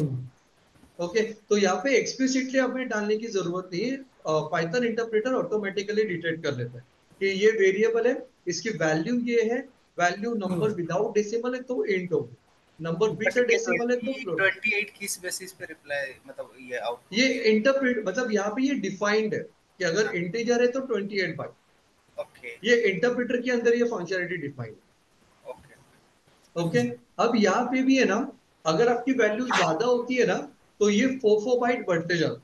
ओके, तो यहाँ पे एक्सप्लिसिटली हमें डालने की जरूरत नहीं है, पाइथन इंटरप्रेटर ऑटोमेटिकली डिटेक्ट कर लेता है कि ये वेरिएबल है, इसकी वैल्यू ये है, वैल्यू नंबर विदाउट डेसिमल है तो इंट होगी, नंबर विद बट ये डेसिमल है तो फ्लोट। 28 किस बेसिस पे रिप्लाई मतलब ये ये आउटपुट? इंटरप्रेट मतलब यहाँ पे ये डिफाइंड है कि अगर इंटीजर है तो 28 बाइट, ओके ये इंटरप्रेटर के अंदर ये फंक्शनलिटी डिफाइंड ओके। है। ओके, अब यहाँ पे भी है ना, अगर आपकी वैल्यू ज्यादा होती है ना, तो ये 4 बाइट बढ़ते जाते हैं।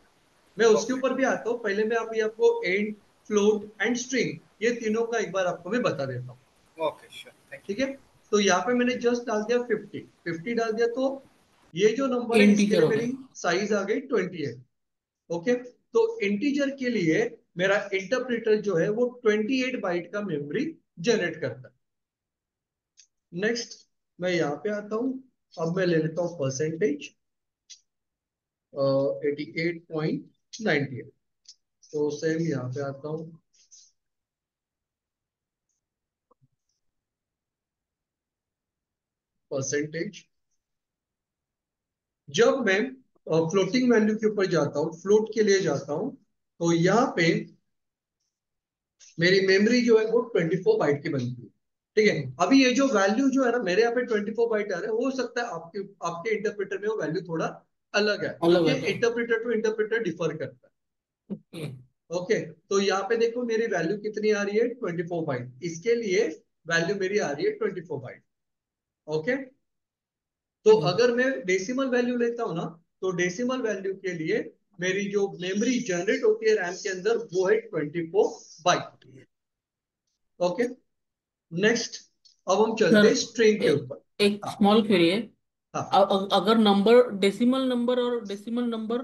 मैं उसके ओके ऊपर भी आता हूँ, पहले मैं अभी आपको एंड, फ्लोट एंड स्ट्रिंग, ये तीनों का एक बार आपको मैं बता देता हूँ। ओके श्योर थैंक ठीक है, तो यहाँ पे मैंने जस्ट डाल दिया 50 डाल दिया, तो ये जो नंबर है इसके इंटीजर लिए हो मेरी गया। साइज आ गई 28। ओके, तो इंटीजर के लिए मेरा इंटरप्रेटर जो है वो 28 बाइट का मेमोरी जनरेट करता है। नेक्स्ट मैं यहाँ पे आता हूँ, अब मैं ले लेता हूँ परसेंटेज 88.98, तो सेम यहाँ पे आता हूँ, परसेंटेज। जब मैं फ्लोटिंग वैल्यू के ऊपर जाता हूँ, फ्लोट के लिए जाता हूँ, तो यहाँ पे मेरी मेमोरी जो है वो 24 बाइट की बनती है। ठीक है, अभी ये जो वैल्यू जो है ना, मेरे यहाँ पे 24 बाइट आ रहा है, हो सकता है आपके आपके इंटरप्रेटर में वो वैल्यू थोड़ा अलग है, अलग ये है। इंटरप्रेटर टू इंटरप्रेटर डिफर करता ओके। है। ओके, तो यहाँ पे देखो मेरी वैल्यू कितनी आ रही है, 24 बाइट, इसके लिए वैल्यू मेरी आ रही है 24 बाइट। ओके, तो अगर मैं डेसिमल वैल्यू लेता हूँ ना, तो डेसिमल वैल्यू के लिए मेरी जो मेमोरी जनरेट होती है रैम के अंदर वो है 24 बाइट। ओके, नेक्स्ट, अब हम चलते सर हैं स्ट्रिंग के ऊपर। एक हाँ स्मॉल क्वेरी है। हाँ, अगर नंबर डेसिमल नंबर और डेसिमल नंबर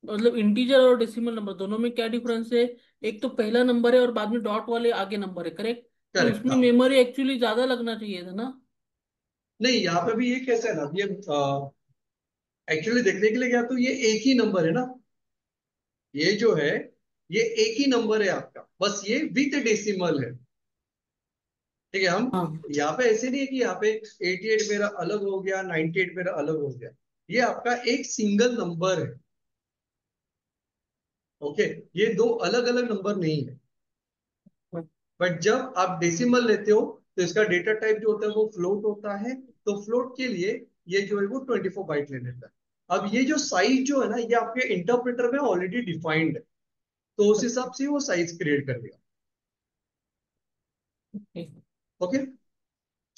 मतलब इंटीजर और डेसिमल नंबर दोनों में क्या डिफरेंस है? एक तो पहला नंबर है और बाद में डॉट वाले आगे नंबर है, करेक्ट? तो करेक्ट, उसमें हाँ। मेमोरी एक्चुअली ज्यादा लगना चाहिए था ना? नहीं, यहाँ पे भी ये कैसा है ना, ये एक्चुअली देखने के लिए क्या, तो ये एक ही नंबर है ना, ये जो है ये एक ही नंबर है आपका, बस ये विद डेसिमल है। ठीक है, हम हाँ। यहाँ पे ऐसे नहीं है कि यहाँ पे 88 मेरा अलग हो गया, 98 मेरा अलग हो गया, ये आपका एक सिंगल नंबर है। ओके, ये दो अलग अलग नंबर नहीं है। बट जब आप डेसिमल लेते हो तो इसका डेटा टाइप जो होता है वो फ्लोट होता है, तो फ्लोट के लिए ये जो है वो 24 बाइट ले लेता है। अब ये जो साइज जो है ना, ये आपके इंटरप्रेटर में ऑलरेडी डिफाइंड है, तो उस हिसाब से वो साइज क्रिएट कर देगा। ओके। Okay,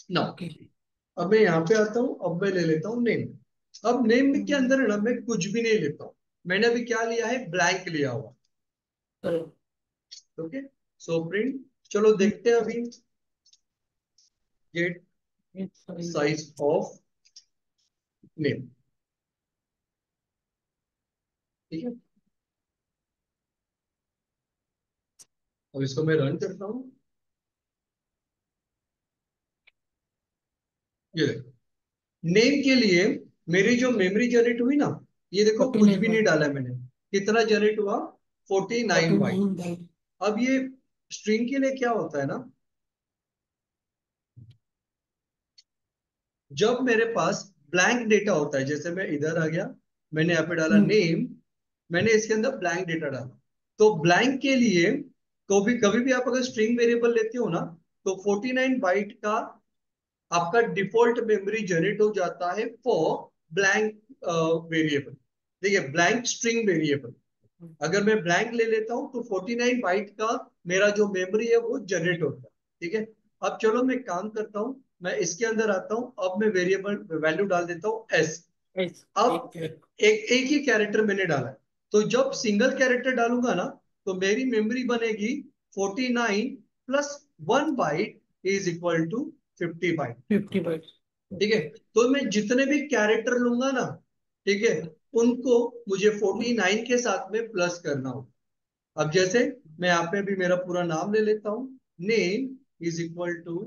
now okay. अब मैं यहाँ पे आता हूँ, अब मैं ले लेता हूँ नेम। अब नेम के अंदर है ना, मैं कुछ भी नहीं लेता हूँ, मैंने अभी क्या लिया है, ब्लैंक लिया हुआ। ओके, सो प्रिंट, चलो देखते हैं अभी, गेट साइज ऑफ नेम। ठीक है, अब इसको मैं रन करता हूँ। ये देखो, नेम के लिए मेरी जो मेमोरी जनरेट हुई ना, ये देखो कुछ भी नहीं 49 डाला है मैंने, कितना जनरेट हुआ, 49 बाइट। 49 अब ये स्ट्रिंग के लिए क्या होता है ना, जब मेरे पास ब्लैंक डेटा होता है, जैसे मैं इधर आ गया, मैंने यहाँ पे डाला नेम, मैंने इसके अंदर ब्लैंक डेटा डाला, तो ब्लैंक के लिए कभी भी आप अगर स्ट्रिंग वेरिएबल लेते हो ना, तो 49 बाइट का आपका डिफॉल्ट मेमोरी जनरेट हो जाता है फॉर ब्लैंक वेरिएबल। देखिए, ब्लैंक स्ट्रिंग वेरिएबल, अगर मैं ब्लैंक ले लेता हूं तो 49 बाइट का मेरा जो मेमोरी है वो जनरेट होता है। ठीक है, अब चलो मैं काम करता हूं, मैं इसके अंदर आता हूं, अब मैं वेरिएबल वैल्यू डाल देता हूँ एस। अब एक एक ही कैरेक्टर मैंने डाला है, तो जब सिंगल कैरेक्टर डालूंगा ना, तो मेरी मेमोरी बनेगी 49 plus 1 byte is equal to 50 byte. 50 byte. ठीक है, तो मैं जितने भी कैरेक्टर लूंगा ना, ठीक है, उनको मुझे 49 के साथ में प्लस करना होगा। अब जैसे मैं यहाँ पे भी मेरा पूरा नाम ले लेता हूँ, नेम इज इक्वल टू,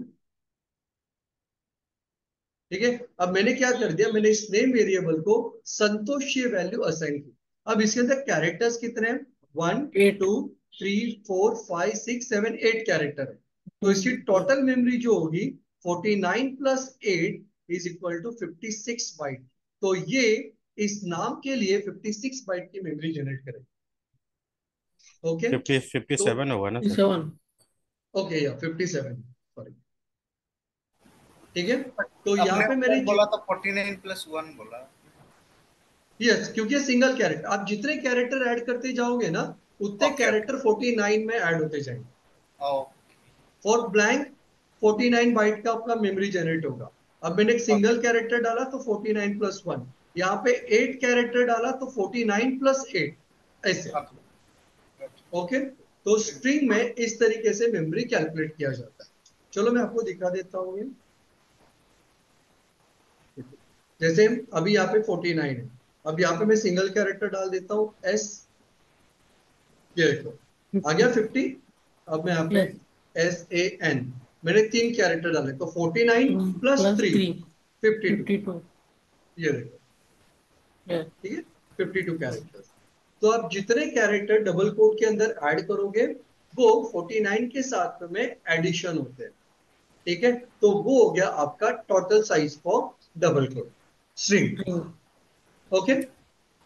ठीक है। अब मैंने क्या कर दिया, मैंने इस नेम वेरिएबल को संतोष ये वैल्यू असाइन की। अब इसके अंदर कैरेक्टर्स कितने हैं, 1 8 2 3 4 5 6 7 8 कैरेक्टर है। तो इसकी टोटल मेमोरी जो होगी 49 plus 8 is equal to 56 byte. तो ये इस नाम के लिए 56 बाइट की मेमोरी जनरेट करेगी। ओके 57 होगा ना सर? 7 ओके या 57, सॉरी, ठीक है। तो यहाँ आपने पे ऊपर मैंने बोला तो 49 प्लस 1 बोला। यस, क्योंकि सिंगल कैरेक्टर, आप जितने कैरेक्टर ऐड करते जाओगे ना उतने ओके कैरेक्टर 49 में ऐड होते जाएंगे। ओके फॉर ब्लैंक 49 बाइट का आपका मेमोरी जनरेट होगा। अब मैंने एक सिंगल कैरेक्टर डाला तो 49 प्लस 1, यहाँ पे 8 कैरेक्टर डाला तो 49 प्लस 8, ऐसे। ओके, तो स्ट्रिंग में इस तरीके से मेमोरी कैलकुलेट किया जाता है। चलो मैं आपको दिखा देता हूँ ये। जैसे अभी यहाँ पे 49 है, अब यहाँ पे मैं सिंगल कैरेक्टर डाल देता हूँ एस, ये देखो आ गया 50। अब मैं यहाँ पे यस SAN, मैंने 3 कैरेक्टर डाले तो 49 प्लस प्लस 3 3 52, 52 ये देखो, यस ठीक है, 52 कैरेक्टर्स। तो आप जितने कैरेक्टर डबल कोड के अंदर ऐड करोगे वो 49 के साथ में एडिशन होते हैं, ठीक है। तो वो हो गया आपका total size for double quote string. Okay,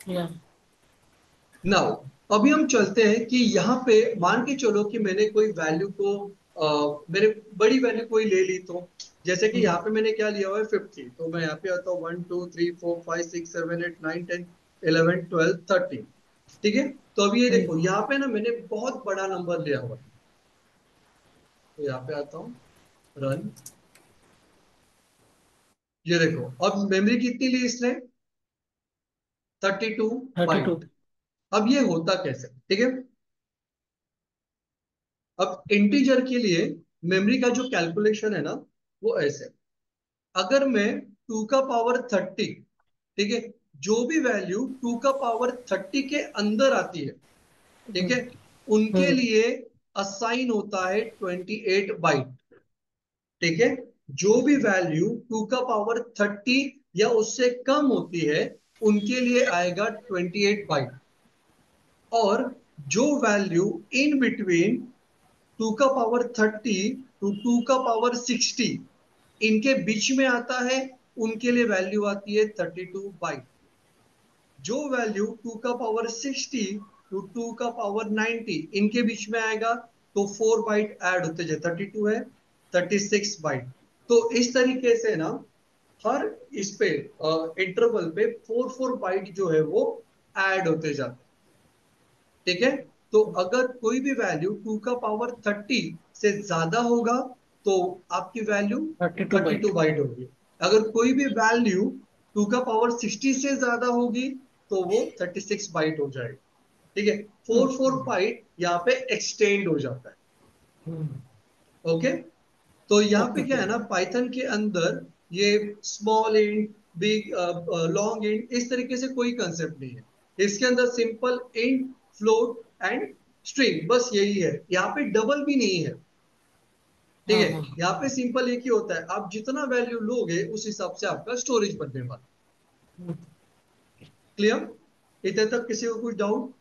या नाउ अभी हम चलते हैं कि यहाँ पे मान के चलो कि मैंने कोई वैल्यू को मैंने बड़ी वैल्यू कोई ले ली, तो जैसे कि यहाँ पे मैंने क्या लिया हुआ है 50, तो मैं यहाँ पे आता हूँ 1 2 3 4 5 6 7 8 9 10 11 12 13, ठीक है। तो अभी ये देखो यहाँ पे ना मैंने बहुत बड़ा नंबर लिया हुआ है, तो यहाँ पे आता हूँ रन, ये देखो अब मेमोरी कितनी ली इसने, 32 32 बाइट। अब ये होता कैसे, ठीक है। अब इंटीजर के लिए मेमोरी का जो कैलकुलेशन है ना वो ऐसे, अगर मैं 2 का पावर 30, ठीक है, जो भी वैल्यू 2 का पावर 30 के अंदर आती है, ठीक है, उनके लिए असाइन होता है 28 बाइट, ठीक है। जो भी वैल्यू 2 का पावर 30 या उससे कम होती है उनके लिए आएगा 28 बाइट, और जो वैल्यू इन बिटवीन 2 का पावर 30 टू 2 का पावर 60 इनके बीच में आता है उनके लिए वैल्यू आती है 32 बाइट। जो वैल्यू 2 का पावर 60 टू 2 का पावर 90 इनके बीच में आएगा तो 4 बाइट ऐड होते जाए, 32 है 36 बाइट। तो इस तरीके से ना हर इस पे इंटरवल पे 4 बाइट जो है वो ऐड होते जाते हैं, ठीक है। तो अगर कोई भी वैल्यू 2 का पावर 30 से ज्यादा होगा तो आपकी वैल्यू 32 32 बाइट बाइट होगी। अगर कोई भी वैल्यू 2 का पावर 60 से ज्यादा होगी तो वो 36 बाइट हो जाएगी, ठीक है। 4 बाइट यहाँ पे एक्सटेंड हो जाता है। ओके, तो यहाँ पे क्या है ना पाइथन के अंदर ये small int, big, long int, इस तरीके से कोई कंसेप्ट नहीं है। इसके अंदर simple int, float and string, बस यही है। यहाँ पे डबल भी नहीं है, ठीक हाँ है। हाँ यहाँ पे सिंपल एक ही होता है, आप जितना वैल्यू लोगे उस हिसाब से आपका स्टोरेज बनने वाला। क्लियर, इतने तक किसी को कुछ डाउट?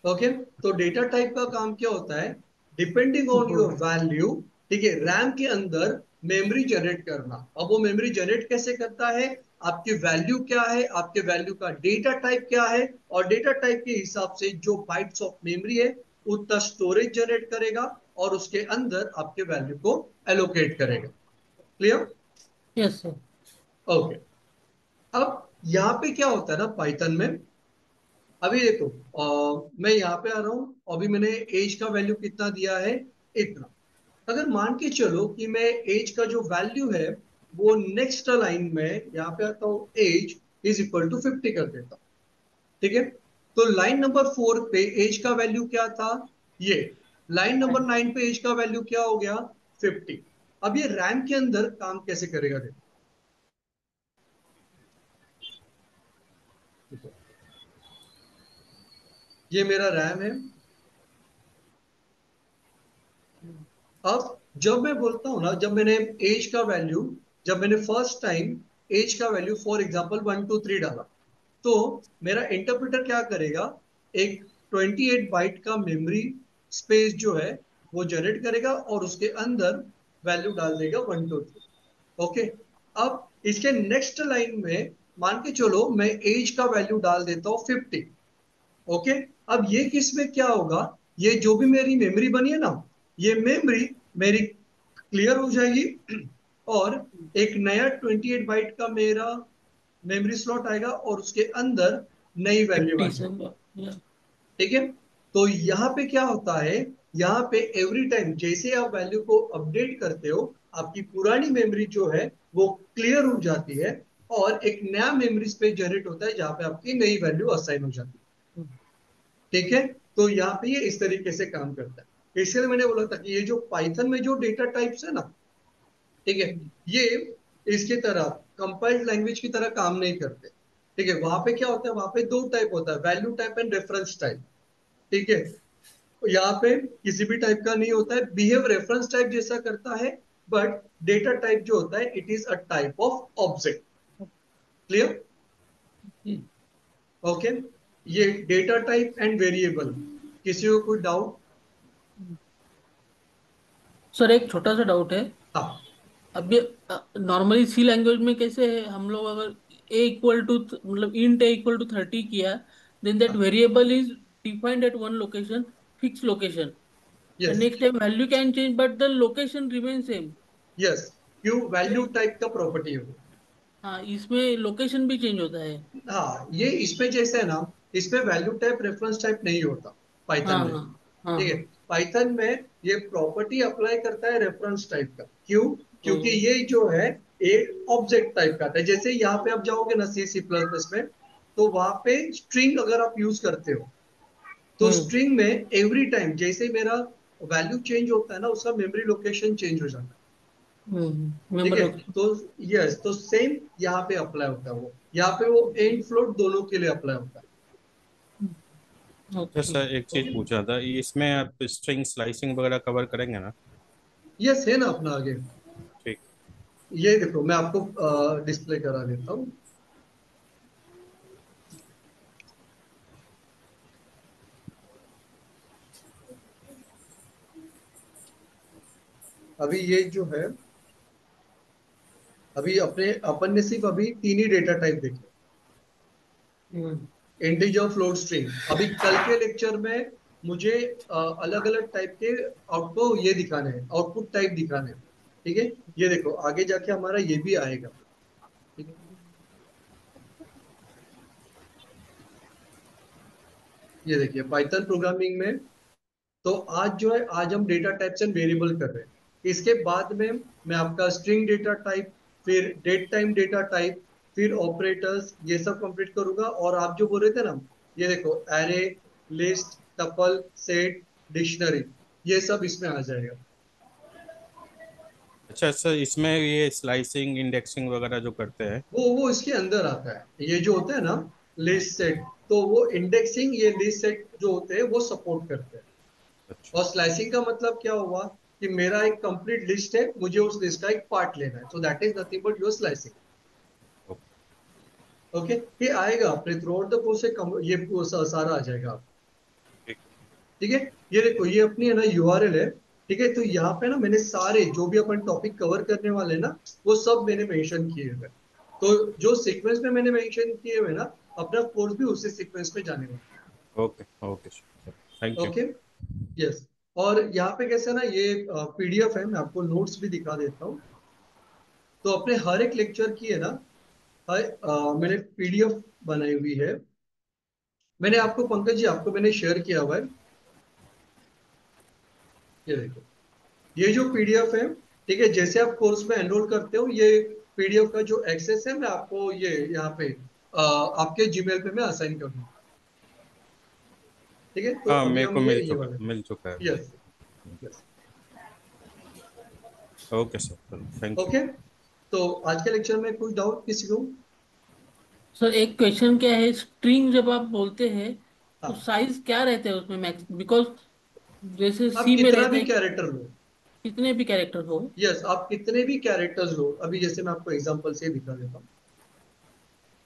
ओके, तो डेटा टाइप का काम क्या होता है, डिपेंडिंग ऑन योर वैल्यू, ठीक है, रैम के अंदर मेमोरी जनरेट करना। अब वो मेमोरी जनरेट कैसे करता है, आपकी वैल्यू क्या है, आपके वैल्यू का डेटा टाइप क्या है, और डेटा टाइप के हिसाब से जो बाइट्स ऑफ मेमोरी है उतना स्टोरेज जनरेट करेगा और उसके अंदर आपके वैल्यू को एलोकेट करेगा। क्लियर? यस सर ओके, अब यहाँ पे क्या होता है ना पाइथन में, अभी देखो मैं यहाँ पे आ रहा हूँ, अभी मैंने एज का वैल्यू कितना दिया है, इतना। अगर मान के चलो कि मैं एज का जो वैल्यू है वो नेक्स्ट लाइन में यहाँ पे आता हूँ एज इज इक्वल टू 50 कर देता हूँ, ठीक है। तो लाइन नंबर 4 पे एज का वैल्यू क्या था, ये। लाइन नंबर 9 पे एज का वैल्यू क्या हो गया, 50। अब ये रैम के अंदर काम कैसे करेगा देखो, ये मेरा रैम है। अब जब मैं बोलता हूँ ना, जब मैंने एज का वैल्यू, जब मैंने फर्स्ट टाइम एज का वैल्यू फॉर एग्जांपल 1 2 3 डाला, तो मेरा इंटरप्रेटर क्या करेगा, एक 28 बाइट का मेमोरी स्पेस जो है वो जनरेट करेगा और उसके अंदर वैल्यू डाल देगा 1 2 3। ओके। अब इसके नेक्स्ट लाइन में मान के चलो मैं एज का वैल्यू डाल देता हूँ 50। ओके। अब ये किस में क्या होगा, ये जो भी मेरी मेमोरी बनी है ना, ये मेमोरी मेरी क्लियर हो जाएगी और एक नया 28 बाइट का मेरा मेमोरी स्लॉट आएगा और उसके अंदर नई वैल्यू आ 50 जाएगी। से ठीक है। तो यहाँ पे क्या होता है, यहाँ पे एवरी टाइम जैसे आप वैल्यू को अपडेट करते हो, आपकी पुरानी मेमोरी जो है वो क्लियर हो जाती है और एक नया मेमोरी स्पेस जनरेट होता है जहाँ पे आपकी नई वैल्यू असाइन हो जाती है। ठीक है। तो यहाँ पे ये इस तरीके से काम करता है। इसलिए मैंने बोला था कि ये जो पाइथन में जो डेटा टाइप्स है ना, ठीक है, ये इसकी तरह कंपाइल्ड लैंग्वेज की तरह काम नहीं करते। ठीक है। वहां पे क्या होता है, वहां पे दो टाइप होता है, value type and reference type. ठीक है। यहाँ पे किसी भी टाइप का नहीं होता है, बिहेव रेफरेंस टाइप जैसा करता है, बट डेटा टाइप जो होता है it is a type of object. Clear? Okay. ये डेटा टाइप एंड वेरिएबल, किसी को कोई डाउट? सर एक छोटा सा डाउट है। हाँ। अब ये नॉर्मली सी लैंग्वेज में कैसे है, हम लोग अगर ए इक्वल टू मतलब इंट ए इक्वल टू 30 किया, देन दैट हाँ। Variable is defined at one location, fix location, and yes. Next time value can change but the location remain same. Yes. क्यों? वैल्यू टाइप का property है वो। हाँ, इसमें location भी change होता है। हाँ, ये इसमें जैसे है ना, इसमें वैल्यू टाइप रेफरेंस टाइप नहीं होता पाइथन हाँ में। हाँ हाँ ठीक है। हाँ। पाइथन में ये प्रॉपर्टी अप्लाई करता है रेफरेंस टाइप का। क्यों? क्योंकि हम्म, ये जो है एक ऑब्जेक्ट टाइप का है। जैसे यहाँ पे आप जाओगे ना सी सी प्लस प्लस में, तो वहां पे स्ट्रिंग अगर आप यूज करते हो, तो हम्म, स्ट्रिंग में एवरी टाइम जैसे मेरा वैल्यू चेंज होता है ना, उसका मेमोरी लोकेशन चेंज हो जाता है। ठीक मेमोरी। है। तो यस, तो सेम यहाँ पे अप्लाई होता है वो, यहाँ पे वो एंड फ्लोट दोनों के लिए अप्लाई होता है। तो ओके। सर एक चीज ओके। पूछना था, इसमें आप स्ट्रिंग स्लाइसिंग वगैरह कवर करेंगे ना? यस, है ना अपना आगे। ठीक। ये देखो मैं आपको डिस्प्ले करा देता हूँ। अभी ये जो है, अभी अपने अपन ने सिर्फ अभी तीन ही डेटा टाइप देखे, हम्म, इंटीजर, फ्लोट, स्ट्रिंग। अभी कल के लेक्चर में मुझे अलग अलग टाइप के आपको ये दिखाने हैं, आउटपुट टाइप दिखाने हैं। ठीक है। ये देखो आगे जाके हमारा ये भी आएगा। ठीक है। ये देखिए पाइथन प्रोग्रामिंग में, तो आज जो है, आज हम डेटा टाइप्स एंड वेरिएबल कर रहे हैं। इसके बाद में मैं आपका स्ट्रिंग डेटा टाइप, फिर डेट टाइम डेटा टाइप, फिर ऑपरेटर्स, ये सब कंप्लीट करूंगा। और आप जो बोल रहे थे ना, ये देखो array, list, tuple, set, dictionary, ये सब इसमें आ जाएगा। अच्छा सर, इसमें ये स्लाइसिंग इंडेक्सिंग वगैरह जो करते हैं। वो इसके अंदर आता है, ये जो होता है ना लिस्ट सेट, तो वो इंडेक्सिंग, ये लिस्ट सेट जो होते हैं वो सपोर्ट करते हैं। अच्छा। और स्लाइसिंग का मतलब क्या हुआ, कि मेरा एक कंप्लीट लिस्ट है, मुझे उस लिस्ट का एक पार्ट लेना है, so that is nothing but your slicing. Okay. Okay. ये आएगा अपने थ्रू आउट द कोर्स से ये सारा आ जाएगा। ठीक। ठीक है। ये देखो ये अपनी है ना यूआरएल है। ठीक है। तो यहाँ पे ना मैंने सारे जो भी अपन टॉपिक कवर करने वाले हैं ना, वो सब मैंने मेंशन किए हुए हैं। तो जो सीक्वेंस में मैंने मेंशन किए हुए ना, अपना कोर्स भी उसी सीक्वेंस में जाने वाला ओके ओके सर, थैंक है। यू। ओके। यस। और यहाँ पे कैसे ना, ये पीडीएफ है, मैं आपको नोट्स भी दिखा देता हूँ। तो अपने हर एक लेक्चर की है ना, मैंने पीडीएफ बनाई हुई है। मैंने आपको पंकज जी, आपको मैंने शेयर किया हुआ है। ये देखो, ये जो पीडीएफ है, ठीक है, जैसे आप कोर्स में एनरोल करते हो, ये पीडीएफ का जो एक्सेस है मैं आपको ये यहाँ पे आपके जीमेल पे मैं असाइन कर दूंगा। ठीक है। तो हाँ, अभी मेरे हम को ये ये वाले, मिल चुका है। Yes. Yes. Okay sir, thank you. Okay. तो आज के लेक्चर में कुछ डाउट किसी को? सर एक क्वेश्चन क्या है, स्ट्रिंग जब आप बोलते हैं तो हाँ, साइज क्या रहते हैं उसमें मैक्स, बिकॉज जैसे आप सी में कितना रहता भी है कि कैरेक्टर लो। कितने भी कैरेक्टर हो। यस, आप कितने भी कैरेक्टर्स लो। अभी जैसे मैं आपको एग्जांपल से दिखा देता हूँ।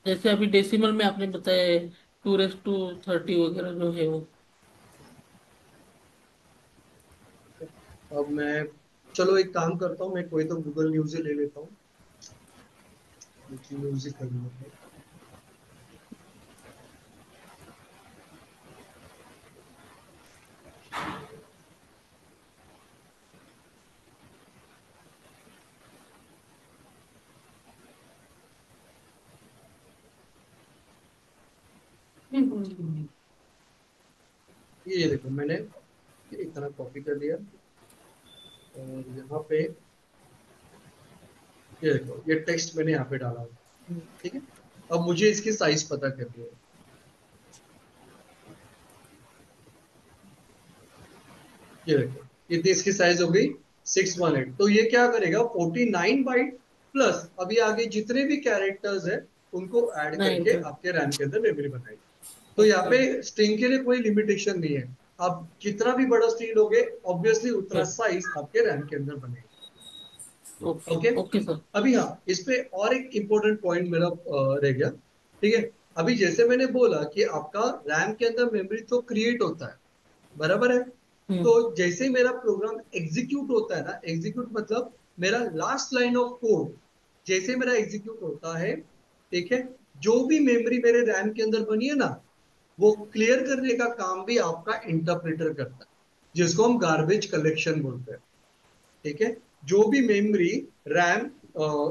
जैसे अभी डेसिमल में आपने बताया 2 to 30 वगैरह जो है वो। अब मैं, चलो एक काम करता हूँ, मैं कोई तो गूगल न्यूज ही ले लेता हूँ। न्यूज ही कर लेता हूँ। ये देखो, मैंने एक तरह कॉपी कर लिया, और यहाँ पे ये देखो, ये टेक्स्ट मैंने यहाँ पे डाला हुआ। ठीक है। अब मुझे इसकी साइज पता करनी है। ये देखो, इतनी इसकी साइज हो गई 618। तो ये क्या करेगा, 49 बाइट प्लस अभी आगे जितने भी कैरेक्टर्स है उनको ऐड नहीं करके तो आपके रैम के अंदर मेमोरी बनाएगी। तो यहाँ ओके पे स्ट्रिंग के लिए कोई लिमिटेशन नहीं है। आप जितना भी बड़ा स्ट्रिंग लोगे, ऑब्वियसली उतना ओके साइज आपके रैम के अंदर बनेगा। Okay okay. Okay sir. अभी हाँ, इस पे और एक इम्पोर्टेंट पॉइंट मेरा रह गया। ठीक है। अभी जैसे मैंने बोला कि आपका रैम के अंदर मेमोरी तो क्रिएट होता है, बराबर है। तो हम्म। जैसे ही मेरा प्रोग्राम एग्जीक्यूट होता है ना, एग्जीक्यूट मतलब मेरा लास्ट लाइन ऑफ कोड जैसे मेरा एग्जीक्यूट होता है, ठीक है, जो भी मेमोरी मेरे रैम के अंदर बनी है ना, वो क्लियर करने का काम भी आपका इंटरप्रेटर करता है, जिसको हम गार्बेज कलेक्शन बोलते हैं। ठीक है। जो भी मेमोरी रैम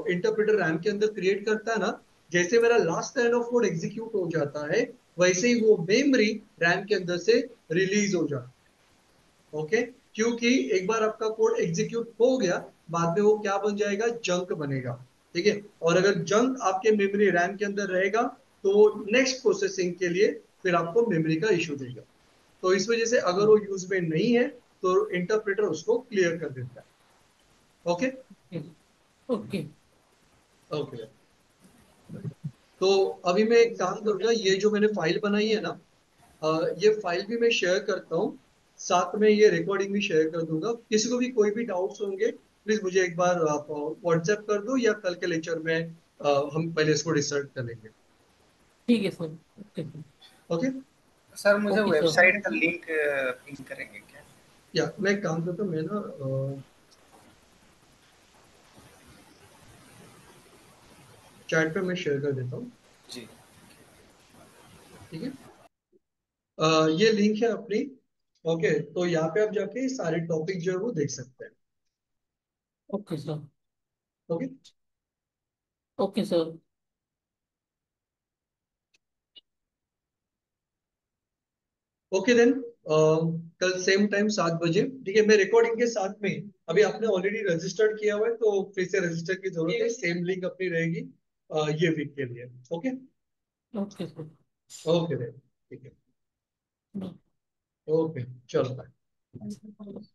इंटरप्रेटर रैम के अंदर क्रिएट करता है ना, जैसे मेरा last line of code execute हो जाता है, वैसे ही वो मेमोरी रैम के अंदर से रिलीज हो जाती है। ओके। क्योंकि एक बार आपका कोड एग्जीक्यूट हो गया, बाद में वो क्या बन जाएगा, जंक बनेगा। ठीक है। और अगर जंक आपके मेमोरी रैम के अंदर रहेगा, तो नेक्स्ट प्रोसेसिंग के लिए फिर आपको मेमोरी का इशू देगा। तो इस वजह से अगर वो यूज में नहीं है, तो इंटरप्रेटर उसको क्लियर कर देता है। ओके। Okay okay. तो अभी मैं एक काम करूंगा, ये जो मैंने फाइल बनाई है ना, ये फाइल भी मैं शेयर करता हूँ, साथ में ये रिकॉर्डिंग भी शेयर कर दूंगा। किसी को भी कोई भी डाउट्स होंगे, प्लीज मुझे एक बार आप व्हाट्सएप कर दो, या कल के लेक्चर में हम पहले इसको डिस्कस कर लेंगे। ठीक है सर। Okay okay. सर मुझे ओके सर। वेबसाइट का लिंक पिंग करेंगे क्या? या मैं एक काम करता हूँ, मैं ना चैट पे मैं शेयर कर देता हूँ। जी। ठीक है। ये लिंक है अपनी। ओके, तो यहाँ पे आप जाके सारे टॉपिक जो है वो देख सकते हैं। Okay sir. Okay. Okay sir. Okay then, कल सेम टाइम 7 बजे। ठीक है। मैं रिकॉर्डिंग के साथ में, अभी आपने ऑलरेडी रजिस्टर्ड किया हुआ है तो फिर से रजिस्टर की जरूरत है, सेम लिंक अपनी रहेगी ये वीक के लिए। Okay. Okay sir. Okay then. ठीक है। ओके, चलो बाय।